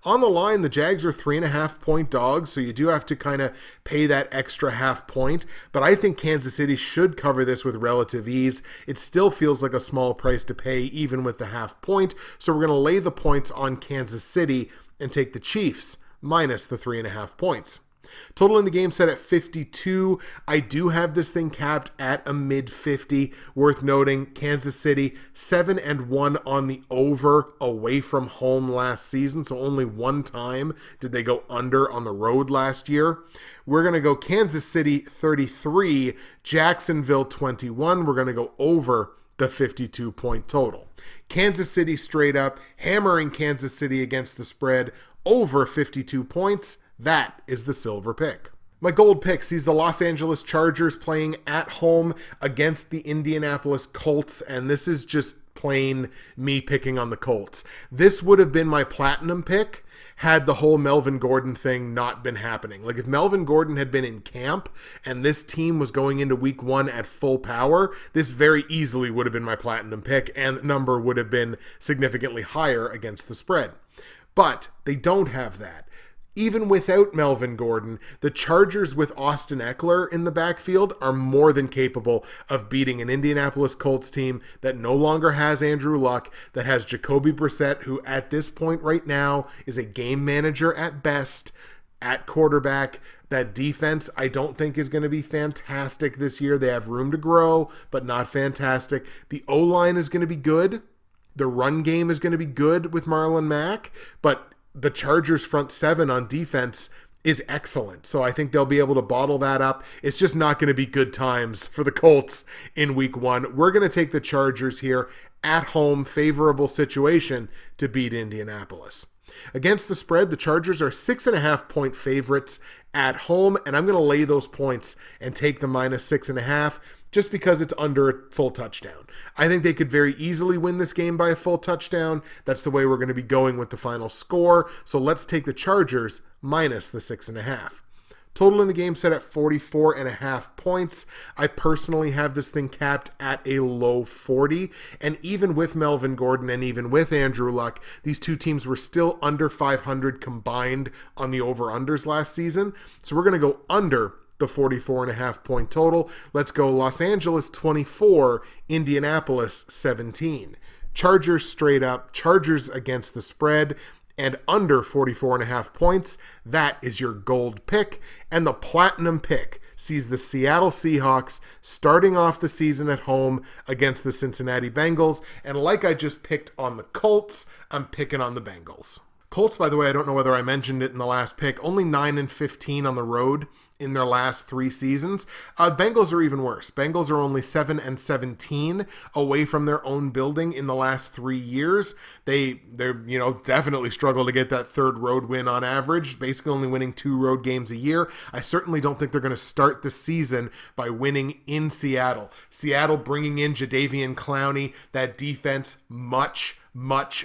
Speaker 1: On the line, the Jags are 3.5-point dogs, so you do have to kind of pay that extra half point. But I think Kansas City should cover this with relative ease. It still feels like a small price to pay, even with the half point. So we're going to lay the points on Kansas City and take the Chiefs minus the 3.5 points. Total in the game set at 52. I do have this thing capped at a mid-50. Worth noting, Kansas City 7-1 on the over away from home last season. So only one time did they go under on the road last year. We're going to go Kansas City 33, Jacksonville 21. We're going to go over the 52-point total. Kansas City straight up, hammering Kansas City against the spread over 52 points. That is the silver pick. My gold pick sees the Los Angeles Chargers playing at home against the Indianapolis Colts, and this is just plain me picking on the Colts. This would have been my platinum pick had the whole Melvin Gordon thing not been happening. Like, if Melvin Gordon had been in camp and this team was going into week 1 at full power, this very easily would have been my platinum pick, and the number would have been significantly higher against the spread. But they don't have that. Even without Melvin Gordon, the Chargers with Austin Eckler in the backfield are more than capable of beating an Indianapolis Colts team that no longer has Andrew Luck, that has Jacoby Brissett, who at this point right now is a game manager at best at quarterback. That defense, I don't think, is going to be fantastic this year. They have room to grow, but not fantastic. The O-line is going to be good. The run game is going to be good with Marlon Mack, but the Chargers front seven on defense is excellent. So I think they'll be able to bottle that up. It's just not going to be good times for the Colts in week one. We're going to take the Chargers here at home, favorable situation to beat Indianapolis. Against the spread, the Chargers are 6.5 point favorites at home, and I'm going to lay those points and take the minus 6.5 just because it's under a full touchdown. I think they could very easily win this game by a full touchdown. That's the way we're going to be going with the final score. So let's take the Chargers minus the 6.5. Total in the game set at 44.5 points. I personally have this thing capped at a low 40. And even with Melvin Gordon and even with Andrew Luck, these two teams were still under 500 combined on the over-unders last season. So we're going to go under the 44.5 point total. Let's go Los Angeles 24, Indianapolis 17. Chargers straight up, Chargers against the spread, and under 44.5 points. That is your gold pick. And the platinum pick sees the Seattle Seahawks starting off the season at home against the Cincinnati Bengals. And like I just picked on the Colts, I'm picking on the Bengals. Colts, by the way, I don't know whether I mentioned it in the last pick, only 9-15 on the road in their last 3 seasons. Bengals are even worse. Bengals are only 7-17 away from their own building in the last 3 years. They're definitely struggle to get that third road win on average, basically only winning 2 road games a year. I certainly don't think they're going to start the season by winning in Seattle. Seattle bringing in Jadeveon Clowney, that defense much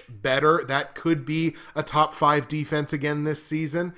Speaker 1: better. That could be a top 5 defense again this season.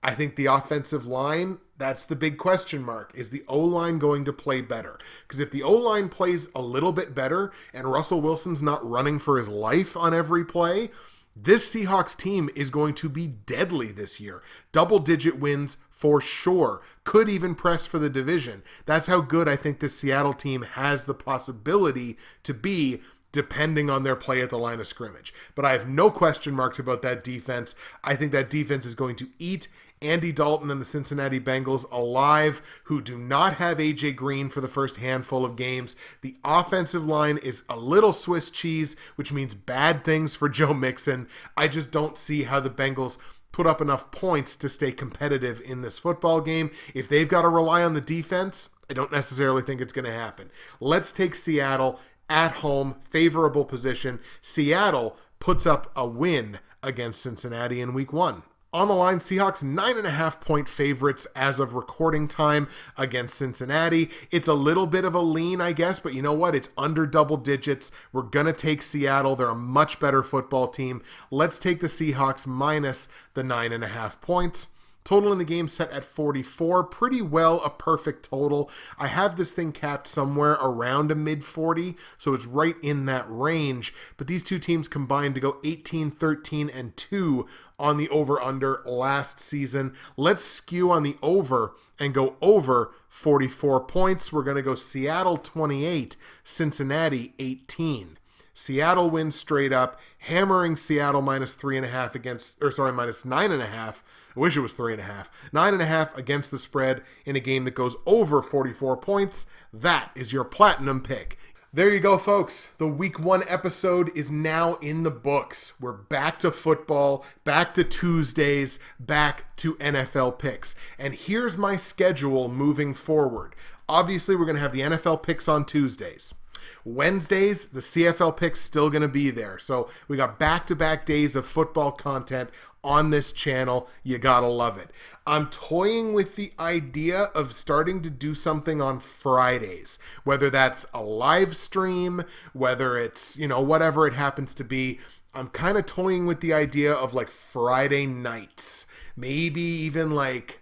Speaker 1: I think the offensive line, that's the big question mark. Is the O-line going to play better? Because if the O-line plays a little bit better and Russell Wilson's not running for his life on every play, this Seahawks team is going to be deadly this year. Double-digit wins for sure. Could even press for the division. That's how good I think this Seattle team has the possibility to be, depending on their play at the line of scrimmage. But I have no question marks about that defense. I think that defense is going to eat Andy Dalton and the Cincinnati Bengals alive, who do not have A.J. Green for the first handful of games. The offensive line is a little Swiss cheese, which means bad things for Joe Mixon. I just don't see how the Bengals put up enough points to stay competitive in this football game. If they've got to rely on the defense, I don't necessarily think it's going to happen. Let's take Seattle at home, favorable position. Seattle puts up a win against Cincinnati in week 1. On the line, Seahawks 9.5 point favorites as of recording time against Cincinnati. It's a little bit of a lean, I guess, but you know what? It's under double digits. We're going to take Seattle. They're a much better football team. Let's take the Seahawks minus the 9.5 points. Total in the game set at 44. Pretty well a perfect total. I have this thing capped somewhere around a mid-40, so it's right in that range. But these two teams combined to go 18-13-2 on the over-under last season. Let's skew on the over and go over 44 points. We're going to go Seattle 28, Cincinnati 18. Seattle wins straight up, hammering Seattle minus 3.5 minus 9.5. I wish it was 3.5. 9.5 against the spread in a game that goes over 44 points. That is your platinum pick. There you go, folks. The week 1 episode is now in the books. We're back to football, back to Tuesdays, back to NFL picks. And here's my schedule moving forward. Obviously, we're going to have the NFL picks on Tuesdays. Wednesdays, the CFL picks still going to be there. So we got back-to-back days of football content on this channel. You gotta love it. I'm toying with the idea of starting to do something on Fridays, whether that's a live stream, whether it's, whatever it happens to be. I'm kind of toying with the idea of like Friday nights, maybe even like,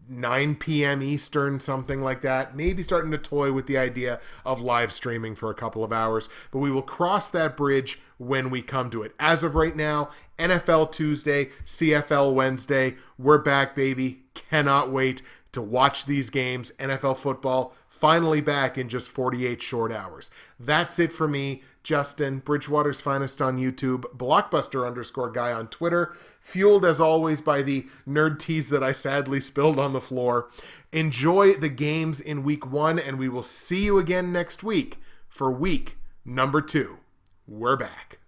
Speaker 1: 9 p.m. Eastern, something like that. Maybe starting to toy with the idea of live streaming for a couple of hours, but we will cross that bridge when we come to it. As of right now, NFL Tuesday, CFL Wednesday, we're back, baby. Cannot wait to watch these games. NFL football finally back in just 48 short hours. That's it for me, Justin, Bridgewater's Finest on YouTube, Blockbuster_guy on Twitter, fueled as always by the nerd teas that I sadly spilled on the floor. Enjoy the games in week 1, and we will see you again next week for week number 2. We're back.